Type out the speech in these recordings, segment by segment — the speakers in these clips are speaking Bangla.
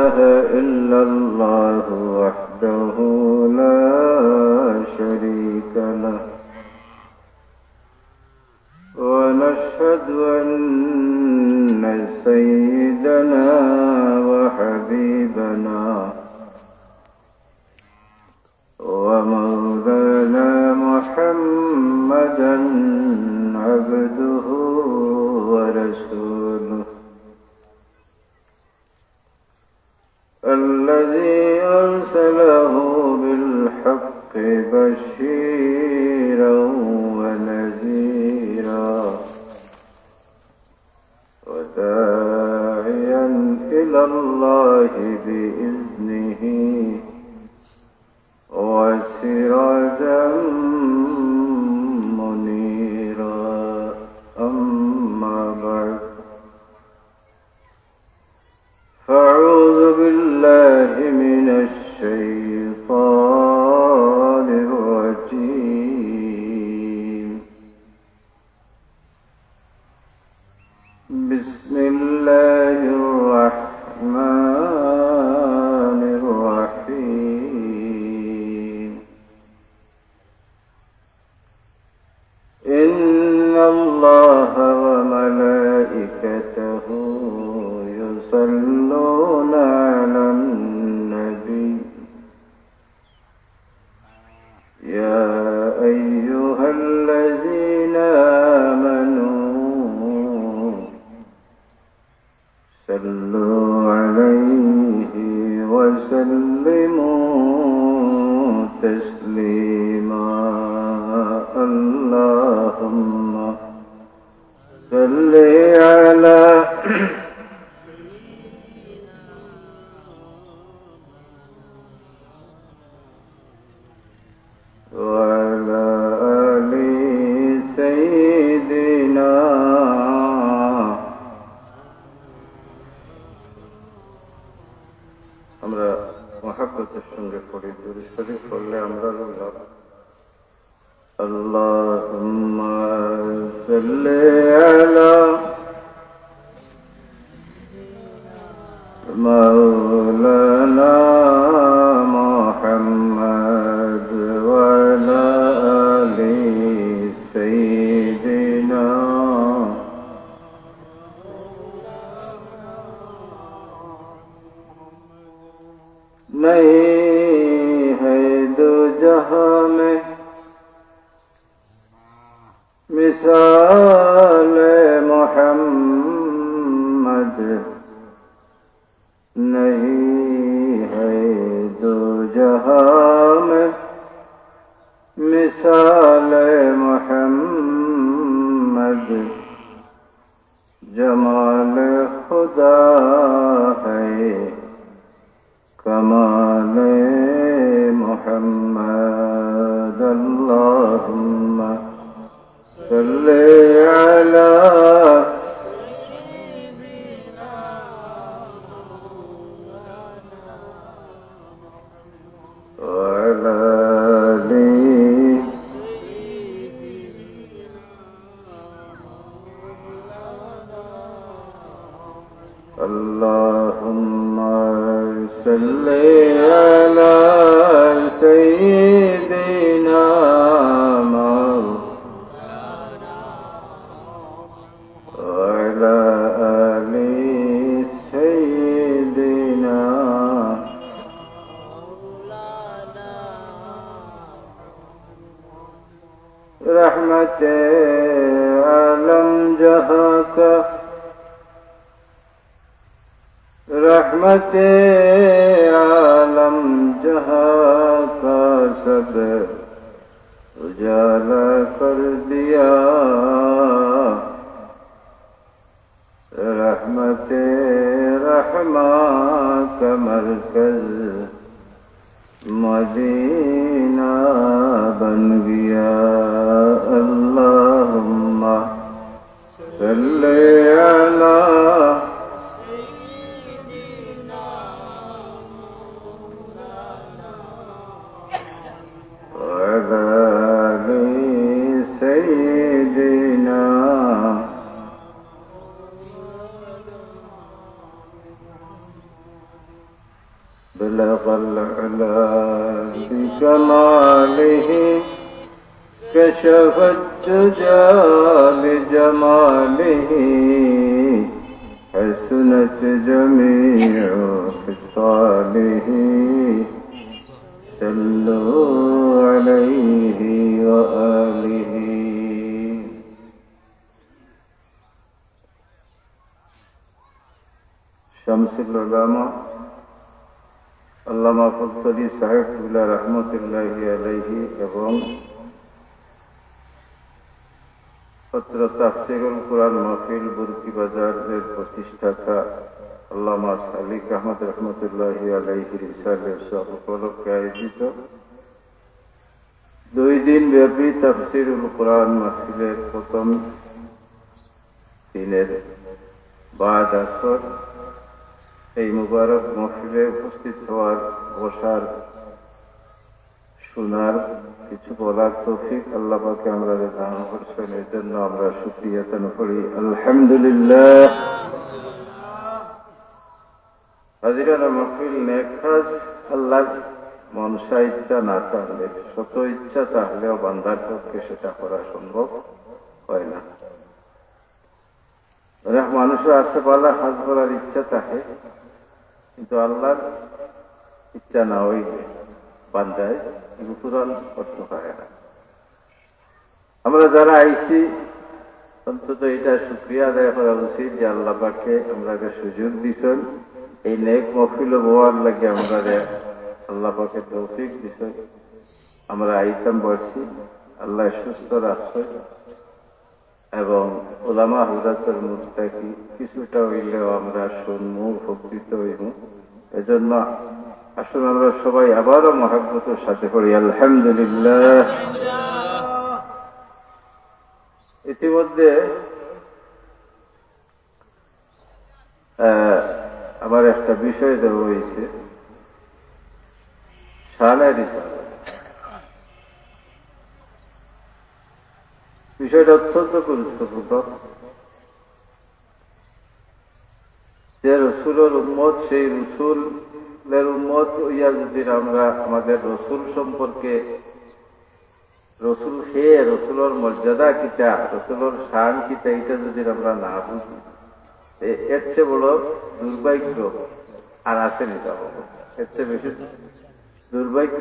إله إلا الله وحده لا شريك له ونشهد أن سيدنا وحبيبنا ومولانا محمدا عبده ورسوله الذي أرسله بالحق بشيرا ونذيرا وداعيا إلى الله بإذنه وسراجا منيرا أما بعد فأعوذ بالله من الشيطان الرجيم بسم الله الرحمن الرحيم إن الله وملائكته يصلون على النبي يا أيها الذين آمنوا صلوا عليه وسلموا تسليما اللهم صل على وعلى آل سيدنا আমরা মহব্বতের সঙ্গে পড়ি দুরূদ শরীফ পড়লে আমরা লাভ আল্লাহুম্মা সাল্লি আলা মাওলানা মুহাম্মদ ওয়া আলা আলি সাইয়্যিদিনা नहीं है दो जहां में मिसाल मोहम्मद नहीं है दो जहां में मिसाल मोहम्मद जमाल खुदा है कमाल मुहम्मद अल्लाहुम्मा सल्ली अला वअला आलि अल्लाहुम्मा सल्ली अला सय्यिदिना मौलाना वअला आलि सय्यिदिना रहमते आलम जहां का रहमते आलम जहां का सब उजाला कर दिया रहमते रहमा का मरकज मदीना बन गया अल्लाहुम्मा सल्ली अला सय्यिदिना بلغ العلا بكماله كشف الدجى بجماله حسنت جميع خصاله صلوا عليه وآله شمس العلماء আল্লামা ফজলি সাহেবুল্লাহ রহমতুল্লাহি আলাইহি এবং পত্র তাফসীরুল কুরআন মাহফিল বুরকি বাজারের প্রতিষ্ঠাতা আল্লামা সালিক আহমদ রহমতুল্লাহি আলাইহি রিসালের সহ-উপলক্ষে আয়োজিত 2 দিন ব্যাপী তাফসীরুল কুরআন মাহফিলের প্রথম দিনের বাদ আসর এই মুবারক মাহফিলে উপস্থিত হওয়ার, বসার, শোনার, কিছু বলার তৌফিক আল্লাহ পাকে আমরা দান করছেন। এর জন্য আমরা শুকরিয়া দান করি, আলহামদুলিল্লাহ। হাজিরানা মাহফিল নেক কাজ আল্লাহর মনসা ইচ্ছা না থাকলে, শত ইচ্ছা থাকলেও বান্দার পক্ষে সেটা করা সম্ভব হয় না। অনেক মানুষের আসতে পারলে হাত ভরার ইচ্ছা থাকে, কিন্তু আল্লাহর ইচ্ছা না হইলে বান্দায় পূরণ করতে পারে না। আমরা যারা আইছি অন্তত এটা শুকরিয়া আদায় করা উচিত যে আল্লাহ পাকে আমরাকে সুযোগ দিছেন, এই নেক মহফিল বোয়ার লাগে আমরা আল্লাহ পাকে তৌফিক দিছেন। আমরা আইতাম বলছি, আল্লাহ সুস্থ রাখছে এবং ওলামা হুদাতের মুস্তাকি কিছুটা হইলেও আমরা শুনবো, উপকৃত হইব। এজন্য আসুন আমরা সবাই আবারও মহব্বতের সাথে পড়ি আলহামদুলিল্লাহ। ইতিমধ্যে আমার একটা বিষয় দেওয়া হয়েছে, শানের হিসাবে। বিষয়টা অত্যন্ত গুরুত্বপূর্ণ যে রসুলের উম্মত, সেই রসুলের উম্মত হইয়া যদি আমরা আমাদের রসুল সম্পর্কে, রসুল খেয়ে রসুলের মর্যাদা কিতা, রসুলের শান কিতা, এটা যদি আমরা না বুঝি, এর চেয়ে বড় দুর্ভাগ্য আর আছে নিতে হবে। এর চেয়ে বেশি দুর্ভাগ্য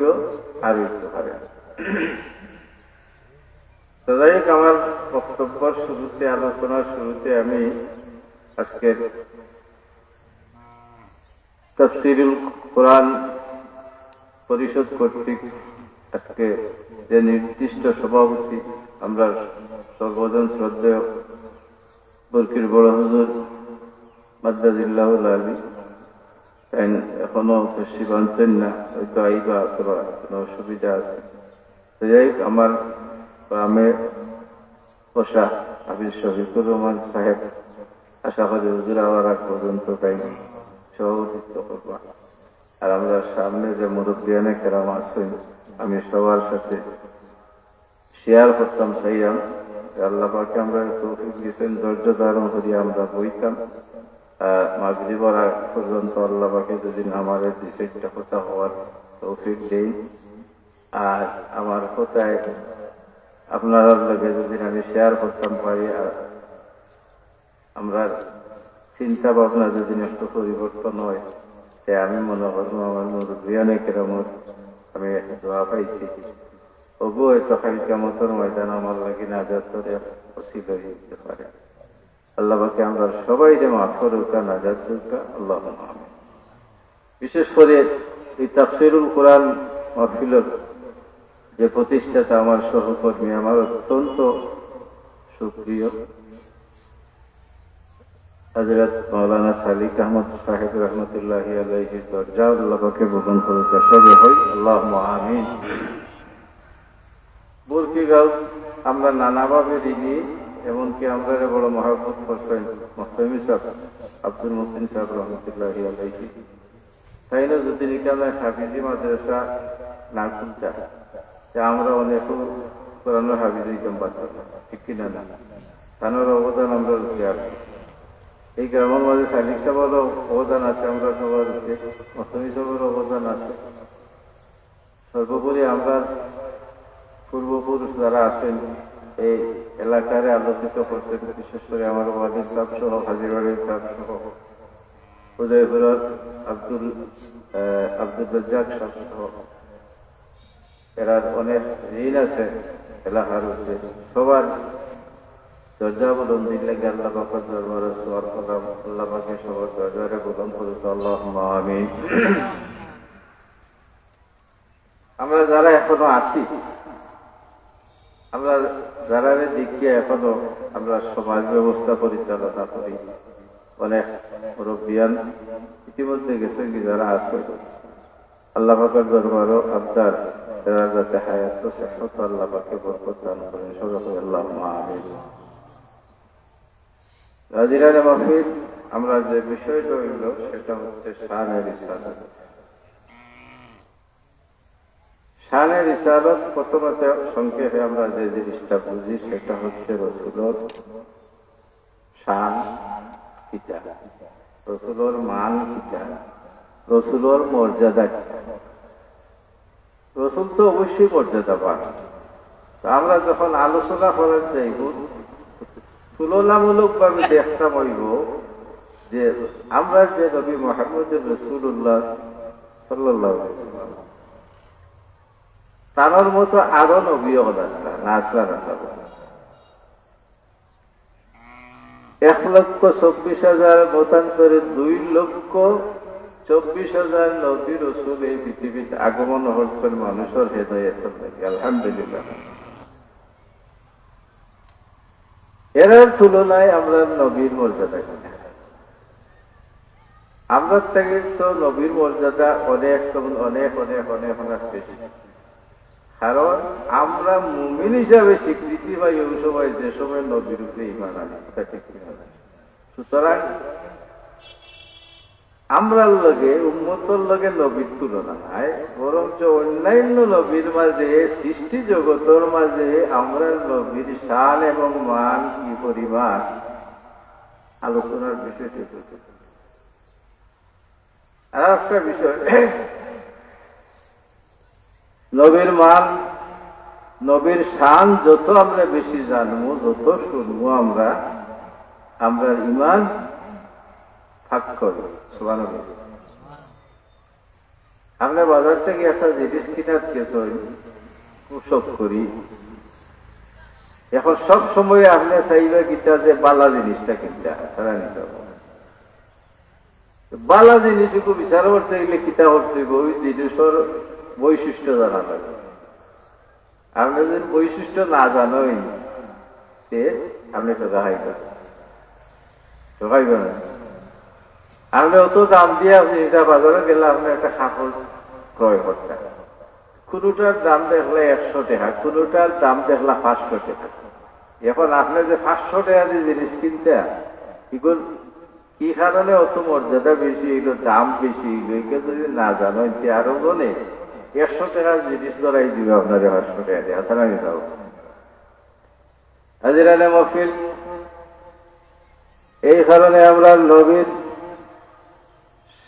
আর হইতে পারে। সদাইক আমার বক্তব্যের শুরুতে, আলোচনার শুরুতে আমি আজকে তাফসীরুল কুরআন পরিষদ কর্তৃক আজকে যে নির্দিষ্ট সভাপতি, আমরা সর্বজন শ্রদ্ধেয় বরকির বড় হুজুর মাদ্দাজিল্লাহুল আলী, এখনো তশরিফ আনছেন না, হয়তো আইবা অথবা কোনো অসুবিধা আছে। যাই আমার গ্রামে বসা হাফিজ শফিকুর রহমান সাহেব আশা করি হুজুর আওয়ার আগ পর্যন্ত তাই সভাপতিত্ব করবা। আর আমরা সামনে যে মুরব্বিয়ানে কেরাম আছেন, আমি সবার সাথে শেয়ার করতাম, চাইলাম আল্লাহ পাকে আমরা তৌফিক দিয়েছেন, ধৈর্য ধারণ করি আমরা বইতাম। মাগরিবের আগ পর্যন্ত আল্লাহ পাকে যদি আমাদের 2-4টা কথা হওয়ার তৌফিক দেই, আর আমার কথায় আপনারা লগে যদি আমি শেয়ার করতাম পারি, আর আমরা চিন্তা ভাবনা যদি একটু পরিবর্তন হয়, তাই আমি মনে করবো আমার মুরব্বিয়ানে কেরামত আমি দোয়া পাইছি, ওগো এত খালি কেমতের ময়দান আমার লাগে নাজাত করে ওসিলা হইতে পারে। আল্লাহ পাকে আমরা সবাই যে মাফ করুক, নাজাত করুক, আল্লাহ আমিন। বিশেষ করে এই তাফসীরুল কুরআন মাহফিলের যে প্রতিষ্ঠাতা আমার সহকর্মী, আমার অত্যন্ত সুপ্রিয় হযরত মাওলানা সালিক আহমদ সাহেব রহমতুল্লাহি আলাইহি দরজা আল্লাহ পাকে বহন করুক, সবে হই আল্লাহুম্মা আমিন। বুরকি গাঁও আমরা নানাভাবে দিদি, এমনকি আমরা বড় মহব্বত করছেন মুহতামিম সাহেব আব্দুল মুহসিন সাহেব রহমতুল্লাহি আলাইহি। তাই না যদি এখানে হাফিজি মাদ্রাসা না খুলতা, আমরা অনেক পুরানো হাফিজি পারতাম, ঠিক কিনা না? তার অবদান আমরা রুখে আসি। এই গ্রামের মাঝে সালিক সাহেবেরও অবদান আছে, আমরা সবার মুহতামিম হিসাবের অবদান আছে। সর্বোপরি আমরা পূর্বপুরুষ যারা আছেন এই এলাকারে আলোচিত করছেন, বিশেষ করে আমার ওয়াজির সাহেব সহ, হাজির ওয়াজির সাহেব সহ, উদয়পুরের আব্দুল রাজ্জাক সাহেব সহ, এরা অনেক ঋণ আছে এলাকার হচ্ছে। সবার দরজা বুলন্দির লেগে আল্লাহ পাকের দরবারে সোয়াল করলাম, আল্লাহ পাকে সবার দরজারে বুলন্দ করতে আল্লাহুম্মা আমিন। আমরা যারা এখনো আছি, আমরা যারা দেখিয়ে এখনো আমরা সমাজ ব্যবস্থা পরিচালনা করি, অনেক মুরব্বিয়ান ইতিমধ্যে গেছে কি যারা আছে, আল্লাহ পাকের দরবারও আপনার যারা যাতে হায়াত সেহত আল্লাহ পাকে বরকত দান করেন, সবাই আল্লাহুম্মা আমিন। হাজিরানে মাহফিল, আমরা যে বিষয়টা হইল সেটা হচ্ছে শানের রিসালাত। শানের রিসালাত প্রথমত সংক্ষেপে আমরা যে জিনিসটা বুঝি সেটা হচ্ছে রসুলের শান কিতা, রসুলের মান কিতা, রসুলের মর্যাদা কিতা। রসুল তো অবশ্যই মর্যাদা পান। আমরা যখন আলোচনা করার চাইব, তুলনামূলক ভাবে দেখতে পাইব যে আমরা যে নবী মুহাম্মদ রাসূলুল্লাহ সাল্লাল্লাহু আলাইহি ওয়াসাল্লাম, তার মতো আরো নবী না আসলা না। 1,24,000 মতান্তরে 2,24,000 নবী রাসূল এই পৃথিবীতে আগমন হচ্ছেন মানুষের হেদায়েতের লাগি। আলহামদুলিল্লাহ। এর তুলনায় আমরা নবীর মর্যাদা, আমরা থেকে তো নবীর মর্যাদা অনেক অনেক অনেক অনেক অনেক বেশি। কারণ আমরা মুমিন হিসাবে স্বীকৃতি পাই ওই সময় যে সময় নবীর উপরে ঈমান আনি। সুতরাং আমরার লগে উম্মতের লগে নবীর তুলনা নাই, বরঞ্চ অন্যান্য নবীর মাঝে, সৃষ্টি জগতের মাঝে আমরা নবীর শান এবং মান কি পরিমাণ আলোচনার বিষয়। আর একটা বিষয়, নবীর মান, নবীর শান যত আমরা বেশি জানবো, যত শুনবো, আমরা ঈমান ভাগ করবো। সুবহানাল্লাহ। আমরা বাজার থেকে একটা জিনিস কিনার কেসই শখ করি, এখন সব সময় আপনি চাইবে কিতা যে বালা জিনিসটা কিনতে সারা নিতে হবে। বালা জিনিস বিচার করতে গেলে কিতা করতে ওই জিনিসের বৈশিষ্ট্য জানা লাগে। আপনি যদি বৈশিষ্ট্য না জানেন আপনি ঠকাইবেন না। আপনি অত দাম দিয়ে জিনিসটা বাজারে গেলে আপনি একটা কাপড় ক্রয় করতে, কোনোটার দাম দেখলে 100 টাকা, কোনোটার দাম দেখলে 500 টাকা। এখন আপনি যে 500 টাকা দিয়ে জিনিস কিনতে, এগুলো কি কারণে অত মর্যাদা বেশি, এগুলো দাম বেশি, এগুলো যদি না জানো আরো বলে 100 টাকার জিনিস ধরাই দিবে আপনার 500 টাকা দিয়ে। আসলে আমি যাও হাজিরানে মাহফিল, এই কারণে আমরা নবীর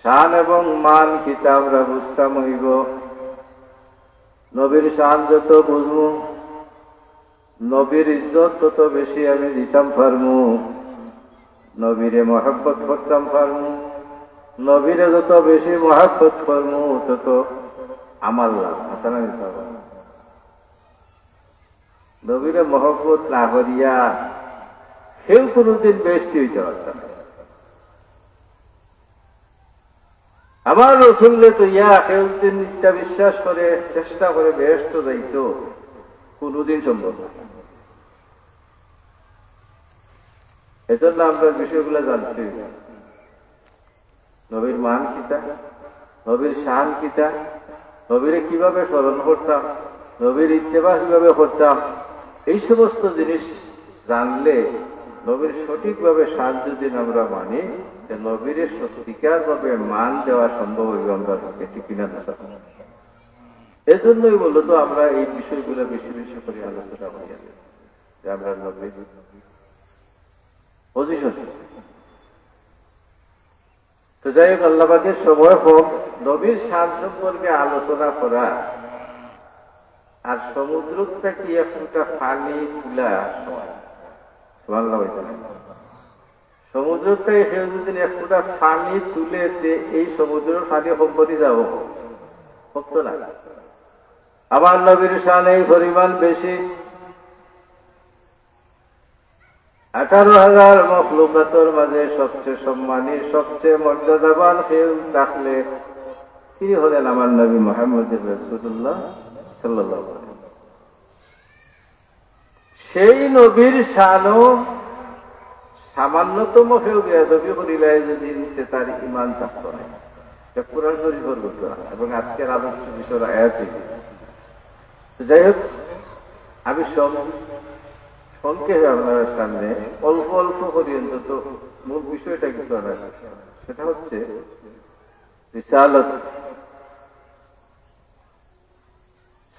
শান এবং মান কিতা আমরা বুঝতাম হইব। নবীর শান যত বুঝবো, নবীর ইজ্জত তত বেশি আমি দিতাম পারমু, নবীরে মহব্বত করতাম পারমু। নবীরে যত বেশি মহব্বত করমু তত আমার লাভ। আসলে নবীরে মহব্বত না করিয়া কেউ কোনদিন বেহেশতি হইতে পারতাম না। আমার রসুললে তো কেউ দিন বিশ্বাস করে চেষ্টা করে বেহেশত যাইত, কোনদিন সম্ভব না। এজন্য আমরা বিষয়গুলো জানতে, নবীর মান কিতা, নবীর শান কিতা, নবীরে কিভাবে স্মরণ করতাম, নবীর ইত্তেবা কিভাবে করতাম, এই সমস্ত জিনিস জানলে নবীর সঠিকভাবে শান যদি আমরা মানি, নবীর সত্যিকার ভাবে মান দেওয়া সম্ভব হইবে আমরা ঠিক কিনা না। এজন্যই বলতো আমরা এই বিষয়গুলো বেশি বেশি করে আলোচনা করি, যে আমরা নবীর পজিশন। তো যাই হোক, আল্লাহ পাকের সময় হোক নবীর শান সম্পর্কে আলোচনা করা আর সমুদ্র থেকে এক ফুটা পানি তুলা সমুদ্র থেকে কেউ যদি এক ফুটা পানি তুলে এই সমুদ্রের পানি সম্পত্তি যাব ভক্ত না। আমার নবীর শান এই পরিমাণ বেশি, 18,000 মখলুকাতের মাঝে সবচেয়ে সম্মানী সবচেয়ে মর্যাদাবান কেউ থাকলে তিনি হলেন আমার নবী মুহাম্মদ রাসূলুল্লাহ সাল্লাল্লাহু আলাইহি ওয়াসাল্লাম। সেই নবীর শানও সামান্যতম কেউ বেয়াদবি করিলে যদি তার ঈমান থাকত না, কুরআন শরীফের ঘটনা এবং আজকের আলোচ্য বিষয়ের আয়াত। যাই হোক, আমি সংক্ষেপে আপনার সামনে অল্প অল্প করি অন্তত মূল বিষয়টা কিছু আনা, সেটা হচ্ছে রিসালাত।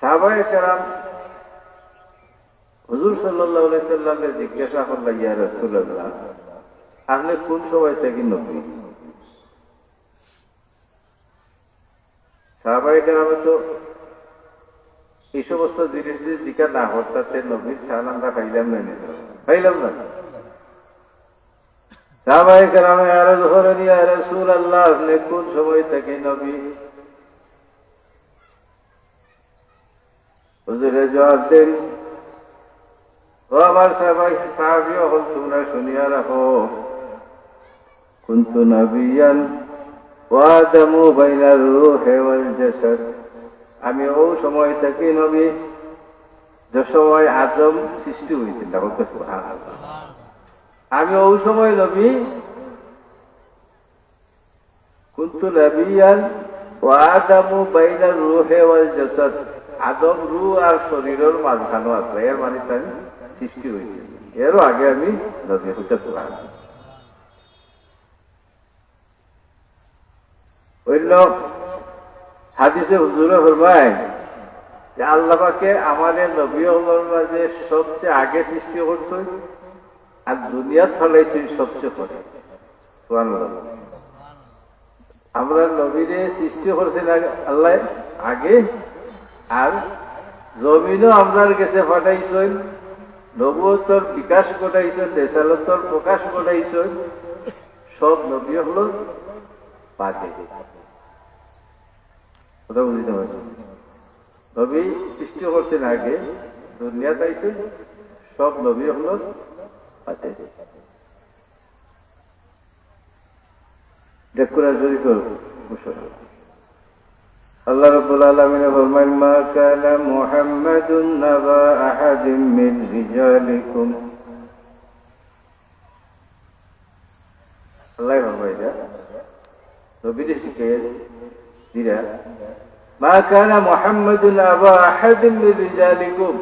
সাহাবায়ে কেরাম হুজুর সাল্লাল্লাহু আলাইহি সাল্লামের জিজ্ঞাসা করলেন, ইয়া রাসূলুল্লাহ, আপনি কোন সময় থেকে নবী? সাহাবায়ে কেরাম তো এই সমস্ত জিনিস যদি জিজ্ঞাসা না হতাতে নবীর শান আমরা পাইলাম না। সাহাবায়ে কেরামে আরজ করেন, ইয়া রাসূলুল্লাহ, আপনি কোন সময় থেকে নবী? হুজুরে জবাব দেন, ও আমার সাহাবী হল, তোমরা শুনিয়া রাখো, কুনতু নবিয়ান ওয়া আদামু বাইনা রূহি ওয়াল জাসাদ। আমি ও সময় থেকে নবী যে সময় আদম সৃষ্টি হয়েছিল। আমি ও সময় নবী, কুনতু নবিয়ান ওয়া আদামু বাইনা রূহি ওয়াল জাসাদ। আদম রূহ আর শরীরের মাঝখানে আসলে, এর মানে তাই সৃষ্টি হয়েছিল, এরও আগে আমি নবী হতে। অন্য হাদিসে হুজুরে ফরমায় যে আল্লাহ পাকে আমাদের নবী হলোর মাঝে সবচেয়ে আগে সৃষ্টি করছে আর দুনিয়া ছড়াইছেন সবচেয়ে পরে। সুবহানাল্লাহ। আমরা নবীরে সৃষ্টি করছেন আল্লাহ আগে, আর জমিনও আমরার কাছে পাঠাইছেন, নবুয়তর বিকাশ ঘটাইছেন, রিসালাতর প্রকাশ ঘটাইছেন, সব নবী হলো বাদে। কথা বুঝতে পারছেন? নবী সৃষ্টি করছেন আগে, দুনিয়া পাইছেন, সব নবী হলো বাদে। আল্লাহ রাব্বুল আলামিন ফরমান, মা কানা মুহাম্মাদুন নাবা আহাদিম মিন রিজালিকুম। আল্লাহ ফরমাইয়া নবীকে শিখিয়ে দিরা, মা কানা মুহাম্মাদুন নাবা আহাদিম মিন রিজালিকুম।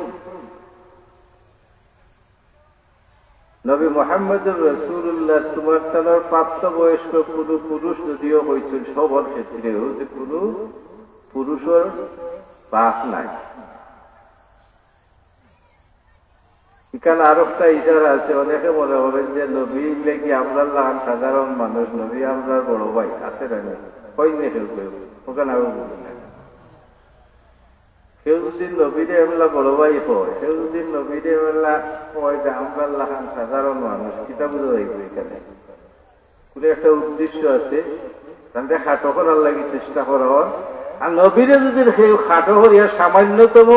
নবী মুহাম্মদুর রাসূলুল্লাহ তোমার তার প্রাপ্তবয়স্ক কোন পুরুষ যদিও হয়েছেন, সবার ক্ষেত্রেও যে কোন পুরুষের বাপ নাই। এখানে আর একটা ইশারা আছে, অনেকে মনে করেন যে নবী কি আমরা সাধারণ মানুষ, নবী আমরা বড় ভাই আছে না, কইনে কেউ কেউ ওখানে কেউ যদি নবীরে এমলা বড় ভাই হয়, কেউ যদি নবীরে এমলা হয় যে আমরা সাধারণ মানুষ, কিতা বুঝা যাইব? এখানে কোন একটা উদ্দেশ্য আছে, তাহলে খাটো করার লাগে চেষ্টা করা হয়। আর নবীরে যদি কেউ খাটো করিয়া সামান্যতম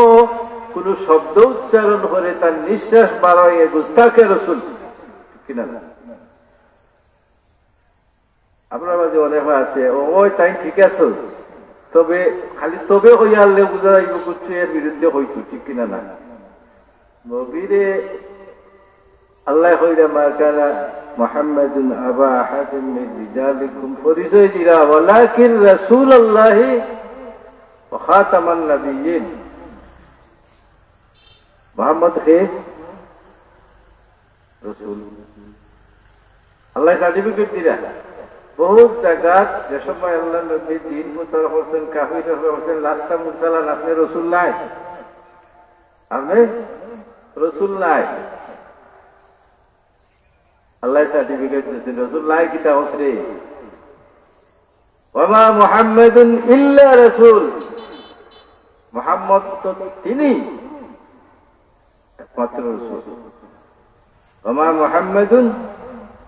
কোন শব্দ উচ্চারণ করে তার নিঃশ্বাস বাড়ায়, গুস্তাখে রাসূল কিনা না? আপনার মাঝে অনেক আছে ওই তাই ঠিক আছে, তবে খালি তবে হইয়া আনলে বুঝা যাইব কিছু এর বিরুদ্ধে হইতো, ঠিক কিনা না? নবীরে আল্লাহ কইরা, মা কানা মুহাম্মাদুন আবা আহাদিন মিন রিজালিকুম, পরিচয় দিরা ওয়ালাকিন রাসূলুল্লাহি ওয়া খাতামান নাবিয়্যিন। মুহাম্মদ হে রাসূল, আল্লাহ সার্টিফিকেট দিরা। বহু জায়গা যে সময় আল্লাহ নবী দিন প্রচার করছেন, কাফিররা বলছেন লাস্তা মুরসালান, আপনি রাসূল নাই, আপনি রাসূল নাই। আল্লাহ সার্টিফিকেট দিয়েছেন রাসূল নাই, কিতা হসরে ওয়ামা মুহাম্মাদুন ইল্লা রাসূল, মুহাম্মদ তো তিনি একমাত্র রাসূল। ওয়ামা মুহাম্মাদুন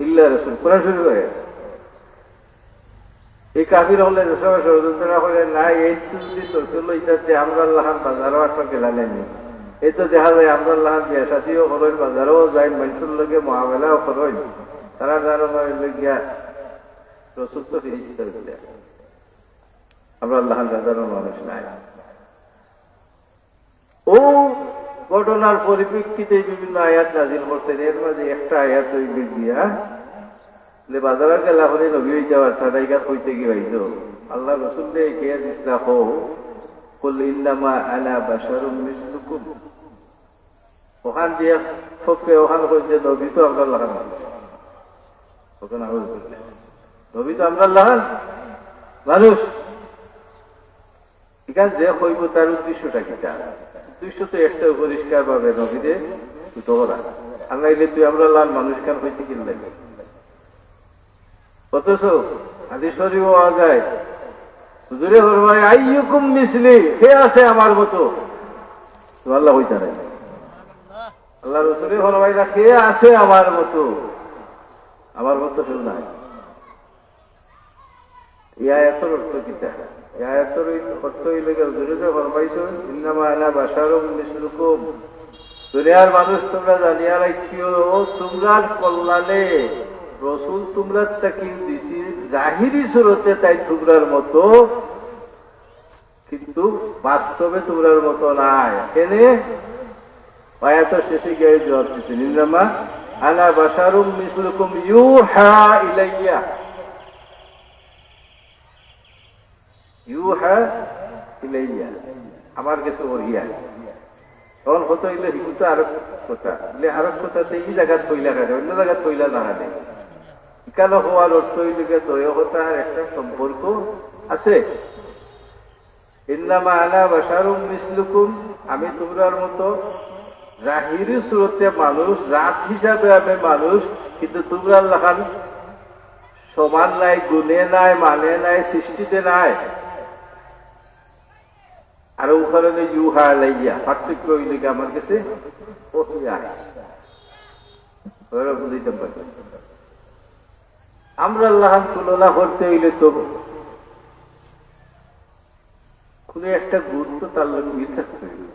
ইল্লা রাসূল, কোরআন শরীফ হয়। এই কাফির হলে সবাই ষড়যন্ত্র করে না, এই যদি চলছিল এটাতে আমরা আল্লাহর বাজারও একটা গেলা নেই। এই তো দেখা যায় আমরা আল্লাহর বিয়াসাতিও করেন, বাজারও যায়, মানুষের লগে মহামেলাও করেন। তারা জানো গিয়া রসুল তো ফিরিস্তা হইলে আমরা আল্লাহর বাজারও মানুষ নাই। ও ঘটনার পরিপ্রেক্ষিতে বিভিন্ন আয়াত নাজিল করতেন। এর মাঝে একটা আয়াত হইলে গিয়া বাজারে গেলা হলে নবী হইতে পারছে না, ইকা কইতে গিয়ে হইতো আল্লাহ রসুল কে দিসলা হো কুল ইন্নামা আনা বাশারুম মিসলুকুম। ওখান দিয়ে ফকে ওখান কইতে নবী তো আমরা আল্লাহর মানুষ, ওখানে নবী তো আমরা আল্লাহর মানুষ। এখান যে কইব তার উদ্দেশ্যটা কি? তার উদ্দেশ্য তো একটা পরিষ্কার ভাবে নবীরে ছুটো করা। আর নাইলে তুই আমরা আল্লাহর মানুষ কেন হইতে কিনলে? অথচ হাদিস শরীফে পাওয়া যায় হুজুরে ফরমায় আইয়ুকুম মিসলি, কে আছে আমার মতো? আল্লাহ হইতা নাই, আল্লাহ রাসূলে ফরমায় না কে আছে আমার মতো? আমার মতো কেউ নাই। এই আয়াতের অর্থ কিটা? এই আয়াতের অর্থ হইলে হুজুরে যে ফরমাইছো ইন্নামা আনা বাশারুম মিসলুকুম, দুনিয়ার মানুষ তোমরা জানিয়া রাখিও তোমরা কল্যাণে রসুল তোমরা তাকে দিছি জাহিরি সুরতে তাই তোমরার মতো, কিন্তু বাস্তবে তোমরার মতো নাই। কেনে আয়াতের শেষে গিয়ে জবাব দিচ্ছেন ইন্নামা আনা বাশারুম মিসলুকুম ইউহা ইলাইয়া, ইউহা ইলাইয়া, আমার কাছে ওহিয়া। তখন কত হইলে হিন্দু আরব কথা, আরব কথাতে এই জায়গাত কইলা কাটে, অন্য জায়গাত কইলা না কাটে। কেন হওয়ার অর্থ হইলে দয়তার একটা সম্পর্ক আছে। ইন্নামা আনা বাশারুম মিসলুকুম, আমি তোমরার মতো জাহিরি সুরতে মানুষ, রাত হিসাবে আমি মানুষ, কিন্তু তোমরা আল্লাহর সমান নাই, গুণে নাই, মানে নাই, সৃষ্টিতে নাই। আর ওখানে ইউহা লাইয়া পার্থক্য হইলে আমার কাছে বুঝাইতে পারি। আমরা আল্লাহর তুলনা করতে হইলে তো কোন একটা গুরুত্ব তার লোক মিল থাকতে হইবে,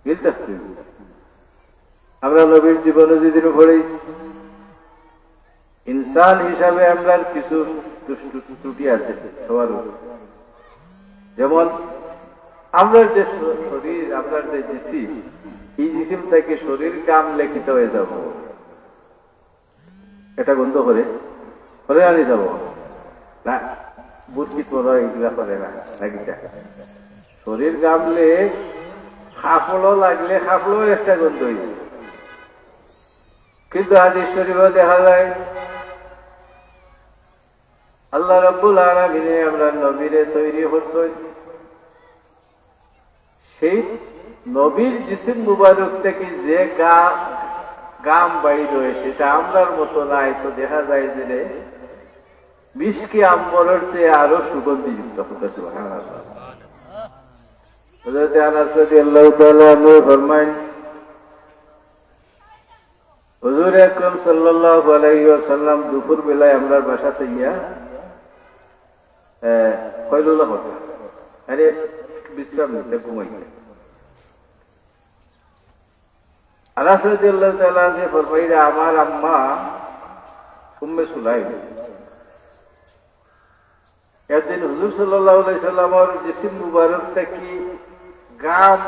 মিল থাকতে হইবে। আমরা নবীর জীবনে যেদিন পড়ি ইনসান হিসাবে আমরা কিছু ত্রুটি আছে সবার। যেমন আমরা যে শরীর, আমরা যে জিসিম, এই জিসিম থেকে শরীর কাম লেখিত হয়ে যাব, এটা বন্ধ করে করে আনি যাব না, বুদ্ধিত মনে হয় এগুলা করে না। শরীর গামলে হাফলো লাগলে হাফলো একটা গন্ধ হয়েছে, কিন্তু হাদিস শরীফে দেখা যায় আল্লাহ রাব্বুল আলামিনে আমরা নবীরে তৈরি করছেন, সেই নবীর জিসিম মুবারক থেকে যে গাম বাইর হয়ে সেটা আমরার মতো নাই। তো দেখা যায় যে মিশকি আম্বরের চেয়ে আরো সুগন্ধিযুক্ত হতে হযরত আনাস রাদিয়াল্লাহু তাআলা আনহু ফরমায়েন হুজুর আকরাম সাল্লাল্লাহু আলাইহি ওয়াসাল্লাম দুপুর বেলায় আমরা বাসাতে গিয়া কয়লুল্লাহ হতো, আরে বিশ্রাম নিতে ঘুমাইতে। আনাস রাদিয়াল্লাহু তাআলা আনহু ফরমাইলেন আমার আম্মা উম্মে সুলাইম একদিন হুজুর সাল্লাল্লাহু আলাইহি সাল্লামের জিসিম মুবারক থেকে গাম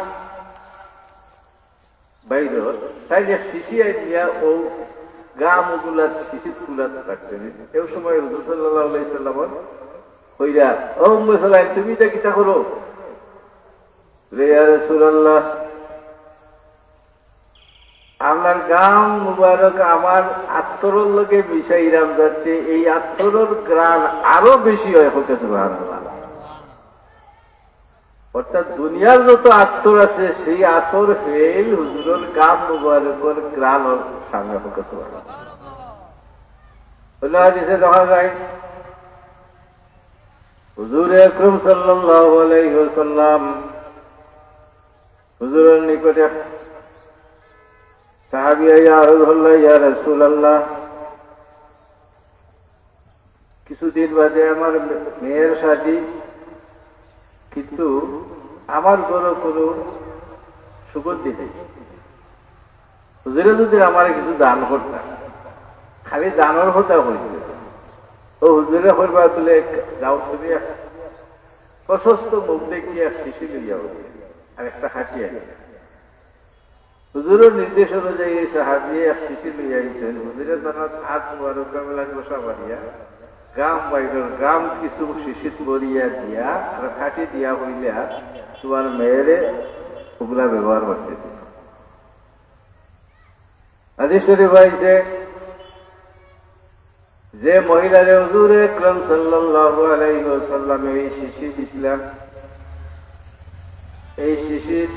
বাইরে তাই শিশি আইয়া ও গাম ওগুলা শিশি তুলা রাখছেন। এই সময় হুজুর সাল্লাল্লাহু আলাইহি সাল্লামের কইরা ও উম্মে সুলাইম তুমি এটা কিটা করো রে ইয়া রাসূলুল্লাহ, আমার গাম মুবারক আমার আত্মরর লগে মিশাইরাম যাতে এই আত্মরর গ্রাণ আরো বেশি হয় হতে সুবহানাল্লাহ। অর্থাৎ দুনিয়ার যত আত্মর আছে সেই আত্মর ফেল হুজুরের গাম মুবারকের গ্রাণ সামনে হতে সুবহানাল্লাহ। অন্য হাদিসে দেখা যায় হুজুর আকরাম সাল্লাল্লাহু আলাইহি ওয়াসাল্লাম হুজুরের নিকটে সাহাবী আইয়া আরজ হল, ইয়া রাসূলুল্লাহ, কিছুদিন বাদে আমার মেয়ের শাদী, কিন্তু আমার ঘরে কোনো সুগন্ধি নেই। হুজুরে যদি আমার কিছু দান করতাম, খালি দানের কথা হয়েছে, ও হুজুরে করবা তুলে যাও, তুমি প্রশস্ত মুখ দেখিয়ে এক শিশি লইয়া আর একটা হাঁটিয়ে হুজুরের নির্দেশ অনুযায়ী সাহায্যে এক শিশি লইয়া আইছেন। হুজুরের তার হাত মোবারকবেলা বসা মারিয়া গ্রাম বাইরের গ্রাম কিছু শিশিত বরিয়া দিয়া আর খাটি দিয়া হইলে আর তোমার মেয়েরে ওগুলা ব্যবহার করতে দিল। হাদিস শরীফ আইছে যে মহিলারে হুজুর আকরাম সাল্লাল্লাহু আলাইহি ওয়াসাল্লাম এই শিশি দিছিলেন, এই শিশির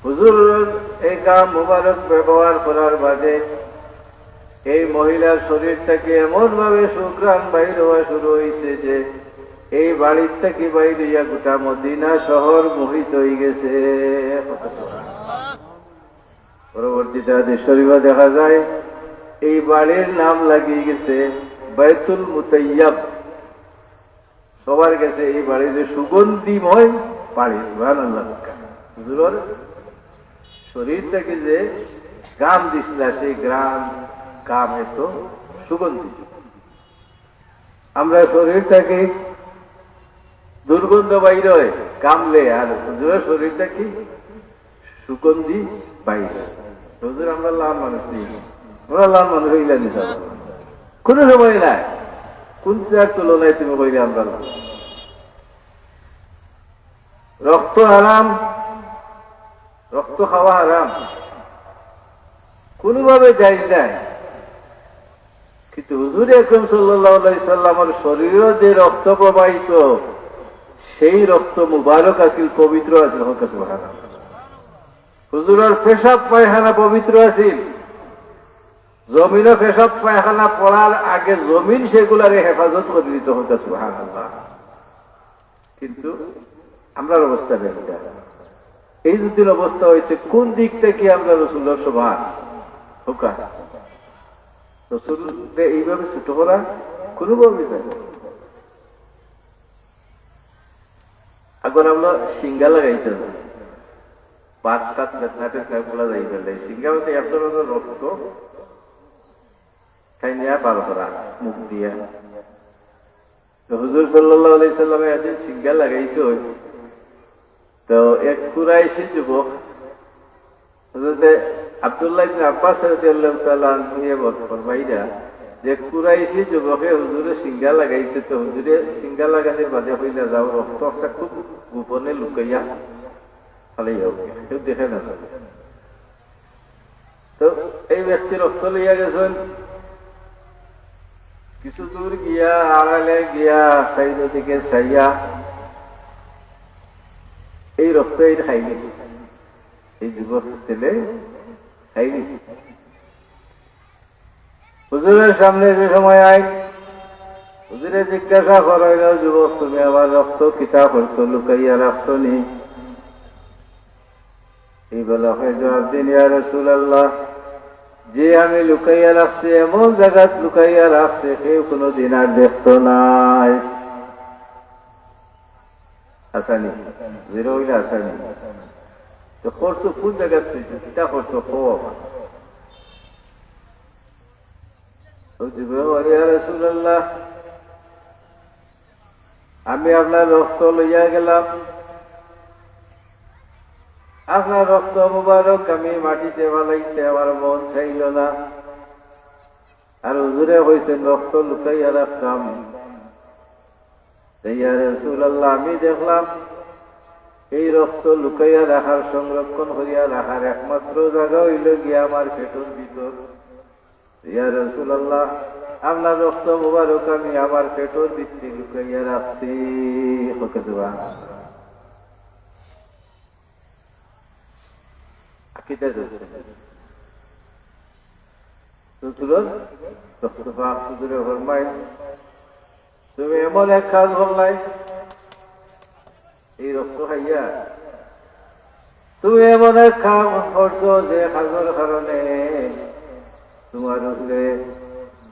হুজুরের এই কাম মুবারক ব্যবহার করার বাদে এই মহিলার শরীর থেকে এমন ভাবে সুঘ্রাণ বাইর হওয়া শুরু হয়েছে যে এই বাড়ির থেকে বাইর হইয়া গোটা মদিনা শহর মোহিত হয়ে গেছে। পরবর্তীতে হাদিস শরীফে দেখা যায় এই বাড়ির নাম লাগিয়ে গেছে বাইতুল মুতাইয়াব। সবার কাছে এই বাড়ির সুগন্ধিময় বাড়ি। সুবহানাল্লাহ। হুজুরের শরীর থেকে যে গ্রাম দিছিল, সেই গ্রাম কাম এত সুগন্ধি। আমরা শরীর থেকে দুর্গন্ধ বাইরে হয় কামলে, আর হুজুরের শরীরটা কি সুগন্ধি বাইরে। হুজুর আমরা লাল মানুষ নেই, আমরা লাল মানুষ হইলে নিতে কোনো সময় নাই। কোন তুলনায় তুমি হইলে আমরা রক্ত হারাম, রক্ত খাওয়া হারাম, কোনোভাবে যাই নাই। কিন্তু হুজুর আকরাম সাল্লাল্লাহু আলাইহি সাল্লামের শরীরে যে রক্ত প্রবাহিত, সেই রক্ত মুবারক আছিল, পবিত্র আছিল। হুজুরের পেশাব পায়খানা পবিত্র আছিল। জমিনে পেশাব পায়খানা পড়ার আগে জমিন সেগুলার হেফাজত করে দিতে হতো। সুবহানাল্লাহ। কিন্তু আমরার অবস্থা দেখতে, এই যদি অবস্থা হইতে কোন দিক থেকে আমরা রসুলের সভা হোকা রসুল এইভাবে ছোট করা কোনোভাবে এখন আমরা সিঙ্গা লাগাইতে পাঁচ কাত নাটের কাপড়া যাই ফেলে সিঙ্গা বলতে এত রক্ত খাই নিয়ে পার করা মুখ দিয়া। হুজুর সাল্লাল্লাহু আলাইহি সাল্লামে আজ সিঙ্গা লাগাইছে। তো এক কুরাইশি যুবক আব্দুল্লাহ ইবনে আব্বাস রাদিয়াল্লাহু তাআলা আনহু ফরমাইয়া যে কুরাইশি যুবকে হুজুরে সিঙ্গা লাগাইছে, তো হুজুরে সিঙ্গা লাগানোর বাদে হইলে যাও রক্তটা খুব গোপনে লুকাইয়া ফালাই হোক, কেউ দেখে না। তো এই ব্যক্তি রক্ত লইয়া গেছেন, কিছু দূর গিয়া আড়ালে গিয়া সাইড দিকে চাইয়া এই রক্ত এই খাইনি, এই যুবক ছেলে খাইনি। হুজুরের সামনে যে সময় আই হুজুরে জিজ্ঞাসা করাইল, যুবক তুমি আমার রক্ত কিতা করছো, লুকাইয়া রাখছো নি? এই বেলা জবাব দিন, ইয়া রাসূলুল্লাহ, যে আমি লুকাইয়া রাখছি এমন জায়গাত লুকাইয়া রাখছে কেউ কোনদিন আর দেখতো নাই। আসানি জিরো হইলে আসানি তো করছো কোন জায়গাত কিতা করছো ইয়া রাসূলুল্লাহ, আমি আপনার রক্ত লইয়া গেলাম, আপনার রক্ত মুবারক আমি মাটিতে ফেলাইতে আমার মন চাইল না, আর হুজুরে হইছেন রক্ত লুকাইয়া রাখতাম। ইয়া রাসূলুল্লাহ, আমি দেখলাম এই রক্ত লুকাইয়া রাখার, সংরক্ষণ করিয়া রাখার একমাত্র জায়গা হইল গিয়া আমার পেটের ভিতর। ইয়া রাসূলুল্লাহ, আপনার রক্ত মুবারক আমি আমার পেটের ভিতরে লুকাইয়া রাখছি। শ্বশুরের রক্ত পাক শ্বশুরে ফরমাই তুমি এমন এক কাজ করলাই এই রক্ত খাইয়া তুমি এমন এক কাজ করছো যে কাজের কারণে তোমার উপরে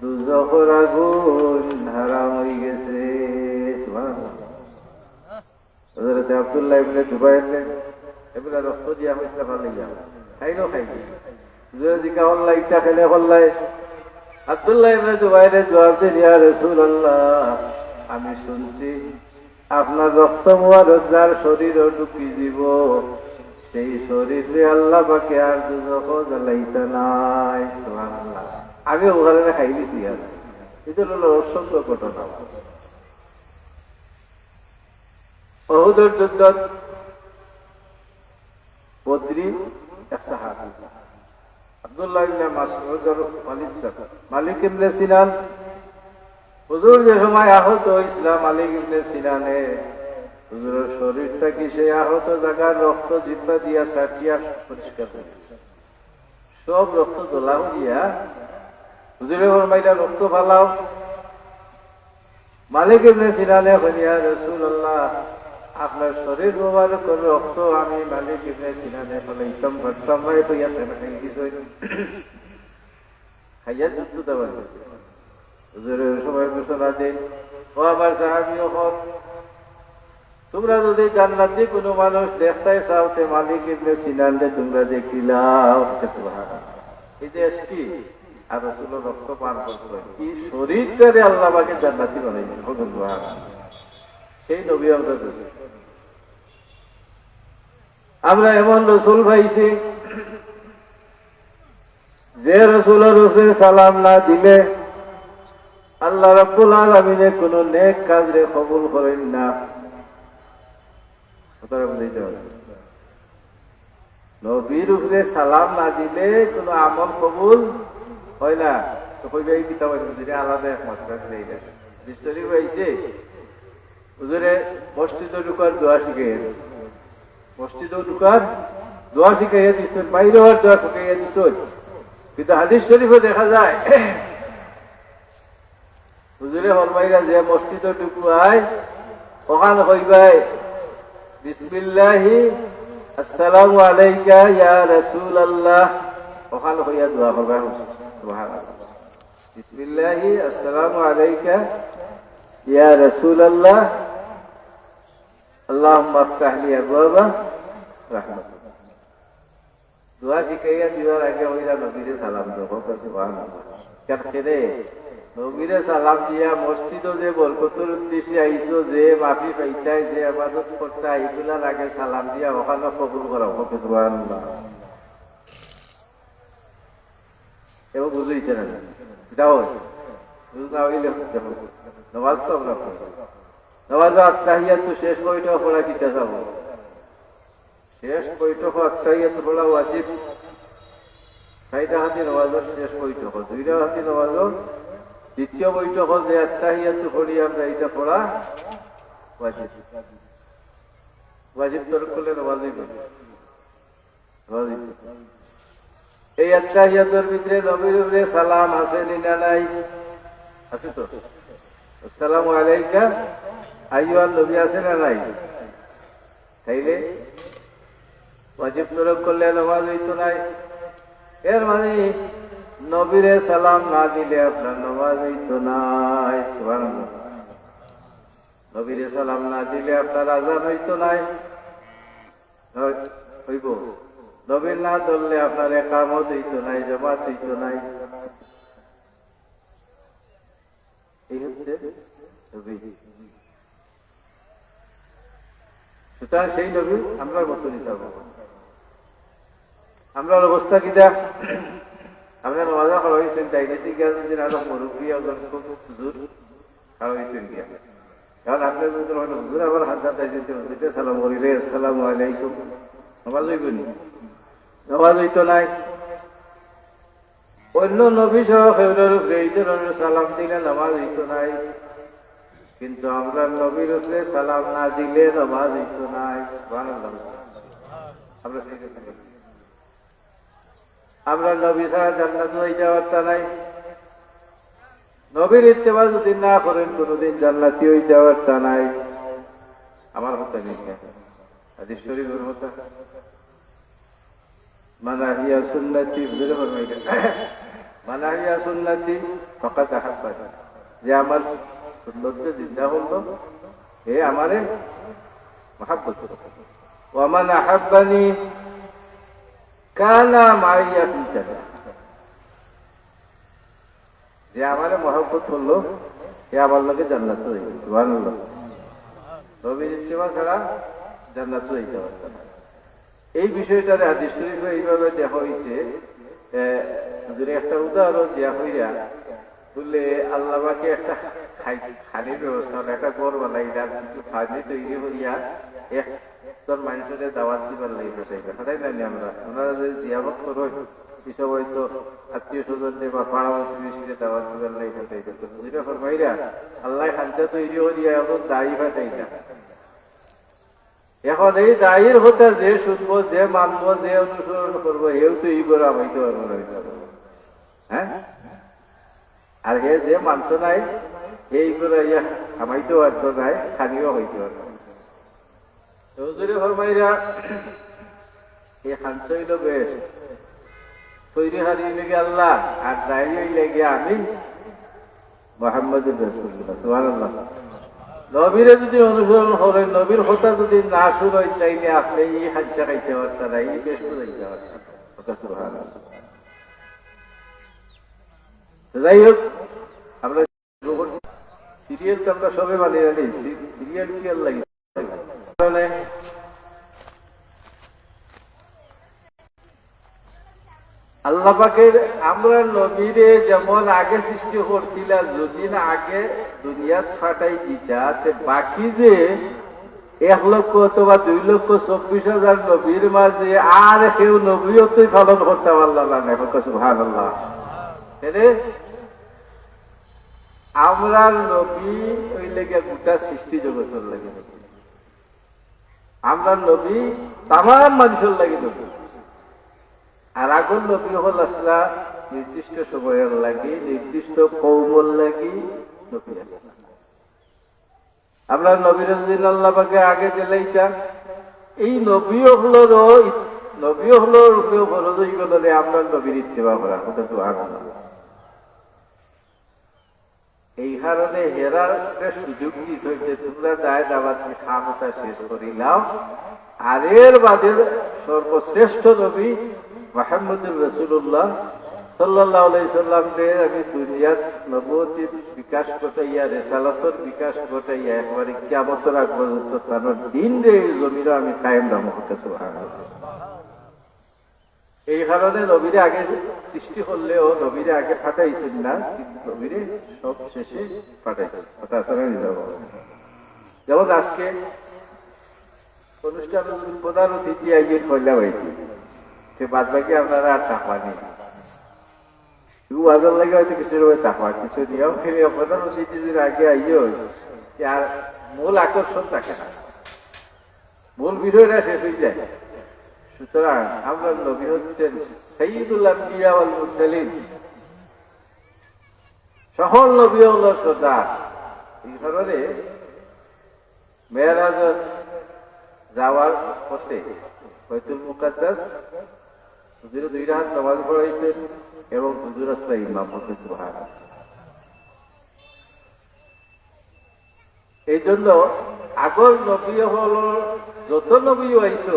দুজখের আগুন হারাম হয়ে গেছে। হযরত আব্দুল্লাহ ইবনে জুবাইর এগুলা রক্ত দিয়া হইতে পারলে খাইলো খাইবে যদি জিকা হল্লা ইটা খেলে হল্লাই আব্দুল্লাহ ইবনে জুবাইরের জবাব দিন ইয়া রাসূলুল্লাহ আমি শুনছি আপনার রক্ত মুবারক যার শরীর ঢুকি দিব সেই শরীরে আল্লাহ পাকে আর দুজখ জ্বালাইতে নাই। সুবহানাল্লাহ আমি ওখানে খাই দিছি আর এটা হলো অসংখ্য ঘটনা। উহুদের যুদ্ধত বদরি এক সাহাবী আব্দুল্লাহ ইবনে মাসউদের মালিক ইবনে সিনান হুজুর যে সময় আহত হয়েছিল মালিক ইবনে সিনানে হুজুরের শরীরটা কি সেই আহত জায়গার রক্ত জিব্বা দিয়া সাটিয়া পরিষ্কার করে সব রক্ত দোলাও দিয়া হুজুরে ফরমাইলা রক্ত ফালাও। মালিক ইবনে সিনানে বলিয়া রাসূলুল্লাহ আপনার শরীর মোবারকের রক্ত আমি মালিক ইবনে সিনানে ফলাইতাম ভাবতাম ভাই বইয়া খাই দিছ খাইয়া যুদ্ধ দেওয়া হুজুরের সময় ঘোষণা দিন ও আমার সাহাবী হক তোমরা যদি জান্নাতি কোনো মানুষ দেখতে চাওতে মালিক ইবনে সিনানকে তোমরা দেখিলাও। সুবহানাল্লাহ এই যে এসকি আর রাসূলের রক্ত পান করতে কি শরীরটারে আল্লাহ পাকে জান্নাতি বানাইছেন। সুবহানাল্লাহ সেই নবী আমরা এমন রাসূল পাইছি যে রাসূলের উপরে সালাম না দিলে আল্লাহ রাব্বুল আলামিনে কোন নেক কাজে কবুল করেন না। নবীর উপরে সালাম না দিলে কোন আমল কবুল হয় না। তো কইবে এই কিতাব আলাদা এক মাসলা হয়েছে হুজুরে মসজিদে ঢুকার দোয়া শিখাইয়া মসজিদে ঢুকার দোয়া শিখাইয়া দিচ্ছেন বাইরে হওয়ার দোয়া শিখাইয়া দিচ্ছেন কিন্তু হাদিস শরীফে দেখা যায় হুজুরে ফরমাইলা যে মসজিদে ঢুকায় ওখানে কইবাই বিসমিল্লাহি আসসালামু আলাইকা ইয়া রাসূলুল্লাহ ওখানে কইয়া দোয়া করবেন। সুবহানাল্লাহ বিসমিল্লাহি আসসালামু আলাইকা ইয়া রাসূলুল্লাহ আল্লাহুম্মা আফতাহ লি আবওয়াবা রাহমাতিক দোয়া শিখাইয়া দিবার আগে ওইরা নবীরে সালাম দাও। সুবহানাল্লাহ কেন নবীরে সালাম দিয়া মসজিদও যে বরকতের উদ্দেশ্যে আইসো যে মাফি পাইতাই যে ইবাদত করতে এগুলার আগে সালাম দিয়া ওখানে কবুল করা হবে। সুবহানাল্লাহ এও বুঝাইছে না যাও বুঝ না হইলে নামাজ তো আমরা নামাজ আত্তাহিয়াতু শেষ বইটা পড়া কিতা যাব শেষ বইটা আত্তাহিয়াতু পড়া ওয়াজিব সাইদা হাতি নামাজের শেষ বইটা দুইটা হাতি নামাজের দ্বিতীয় বৈঠক যে আত্তাহিয়াতু পড়ি আমরা এটা পড়া ওয়াজিব ওয়াজিব তরক করলে নামাজই পড়ি ওয়াজিব। এই আত্তাহিয়াতুর ভিতরে নবীর উপরে সালাম আছে না নাই? আছে তো। আসসালামু আলাইকা আইয়ুহান নবী আছে না নাই? তাইলে ওয়াজিব তরক করলে নামাজ হইতো নাই। এর মানে নবীরে সালাম না দিলে আপনার নামাজ হইতো নাই। সুবহানাল্লাহ নবীরে সালাম না দিলে আপনার আযান হইতো নাই হইব। নবীর না ধরলে আপনার ইকামত হইতো নাই জামাত হইতো নাই। এই হচ্ছে নবী। সুতরাং সেই নবী আমরা মতো নিতে হবে। আমরা অবস্থা কিটা আমরা নওয়াজা করা হয়েছেন ডাইনেটিক গ্যাস আরো মুরব্বী খুব হুজুর খাওয়া হয়েছেন গিয়া কারণ আপনার হুজুর আবার হাত হাতে সালাম করিলে আসসালামু আলাইকুম নামাজ হইবনি নামাজ হইতো নাই। অন্য নবী সহ খেউরের উপরে এই ধরনের সালাম দিলে নামাজ হইতো নাই। কিন্তু আমরা নবীর উপরে সালাম না দিলে নামাজ হইতো নাই। আমরা আমরা নবী ছাড়া জান্নাত হয়ে যাওয়ার তা নাই। নবীর ইত্তেবা যদি না করেন কোনদিন জান্নাতি হয়ে যাওয়ার তা নাই। আমার কথা নেই, হাদিস শরীফের কথা, মানাহিয়া সুন্নতি, বুঝতে পারবেন এটা, মানাহিয়া সুন্নতি ফাকাদ আহাব্বানি, যে আমার সুন্নতকে জিন্দা হলো এ আমারে মহব্বত করত। ওয়া মান আহাব্বানি কানা মাইয়া ফিল জান্নাহ, যে আমারে মহব্বত করলো এ আমার লগে জান্নাত হয়ে গেল। সুবহানাল্লাহ। নবীর ইত্তেবা ছাড়া জান্নাত হয়ে যাওয়ার কথা। এই বিষয়টারে হাদিস শরীফে এইভাবে দেখা হয়েছে। যদি একটা উদাহরণ দেওয়া হইয়া বললে আল্লাহকে একটা খানির ব্যবস্থা হলো, একটা গড় বানাই কিছু খানি তৈরি করিয়া একজন মানুষের দাওয়াত দিবার লাগবে, হঠাৎ জানি আমরা ওনারা যদি জিয়াবত করো এসব হয়তো আত্মীয় স্বজনদের বা পাড়া প্রতিবেশীকে দাওয়াত দিবার লাগবে, যেটা ফরমাইরা আল্লাহ খাদ্য তৈরি করিয়া এখন দায়ী ফাটাই না। এখন এই দায়ের হতে যে শুনবো, যে মানবো, যে অনুসরণ করবো, এও তো এই করে আমাইতে পারবো না। হ্যাঁ, আর হে যে মানত নাই এই করে আমাইতে পারতো নাই, খানিও হইতে পারতো। ফরমাইরা এই খাঞ্চ হইল বেশ তৈরি হারিয়ে লেগে আল্লাহ, আর দায়ী লেগে আমি মুহাম্মদুর রাসূলুল্লাহ। সুবহানাল্লাহ। নবীরে যদি অনুসরণ করেন, নবীর কথা যদি না শুনেন, তাইলে আপনি এই হাজ্জা খাইতে পারতেন না, এই বেশ যাইতে পারতেন। যাই হোক, আমরা সিরিয়াল তো আমরা সবে মানি জানি, সিরিয়াল কি আর লাগে আল্লাহ পাকের। আমরা নবীরে যেমন আগে সৃষ্টি করছিলাম, যদি না আগে দুনিয়াত ফাটাই দিতা, বাকি যে 1,00,000 অথবা 2,24,000 নবীর মাঝে আর কেউ নবীয়তই পালন করতে পারলাম না। সুবহানাল্লাহ। আমরা নবী ওই লেগে গোটা সৃষ্টি জগতের লাগে, আমরা নবী তামাম মানুষের লাগে নবী। আর আগর নবী হল আসলা নির্দিষ্ট সময়ের লাগি, নির্দিষ্ট কৌমল লাগি নবী আসলা। আমরা নবীর আল্লাহ পাকে আগে দিলাইটা এই নবীও হলো রূপেও ফরজ হয়ে গেল আমরা নবীর ইত্তেবা করা। সুবহানাল্লাহ। এই কারণে হেরার সুযোগ দিয়েছে, তোমরা দায় দাবাত খামতা শেষ করিলাম, আর এর বাদে সর্বশ্রেষ্ঠ নবী মুহাম্মদুর রাসূলুল্লাহ সাল্লাল্লাহু আলাইহি সাল্লামকে আমি দুনিয়ার নবুয়তের বিকাশ ঘটাইয়া, রিসালাতের বিকাশ ঘটাইয়া একবারে কিয়ামতের আগ পর্যন্ত তার দিন রে জমিরে আমি কায়েম রাখব। সুবহানাল্লাহ। এই কারণে নবীরে আগে সৃষ্টি করলেও নবীরে আগে ফাটাইছেন না, নবীরে সব শেষে ফাটাইছেন। যেমন আজকে অনুষ্ঠান প্রধান অতিথি আইয়ের পয়লা হয়েছে, সে বাদ বাকি আপনারা আর টাকা নেই, বাজার লাগে হয়তো কিছু টাকা কিছু নিয়ম খেলে প্রধান অতিথিদের আগে আইয়ে আর মূল আকর্ষণ থাকে না, মূল বিষয়টা শেষ হয়ে যায়। সুতরাং আমরা নবী হচ্ছেন সাইয়্যিদুল আম্বিয়া ওয়াল মুরসালিন, সকল নবী হলো সর্দার। এই কারণে মেরাজ যাওয়ার পথে বাইতুল মুকাদ্দাস হুজুরে 2 রাকাত নামাজ পড়াইছেন এবং হুজুর আসলে ইমাম হতেন। সুবহানাল্লাহ। এই জন্য আগর নবী হলো যত নবী আইছে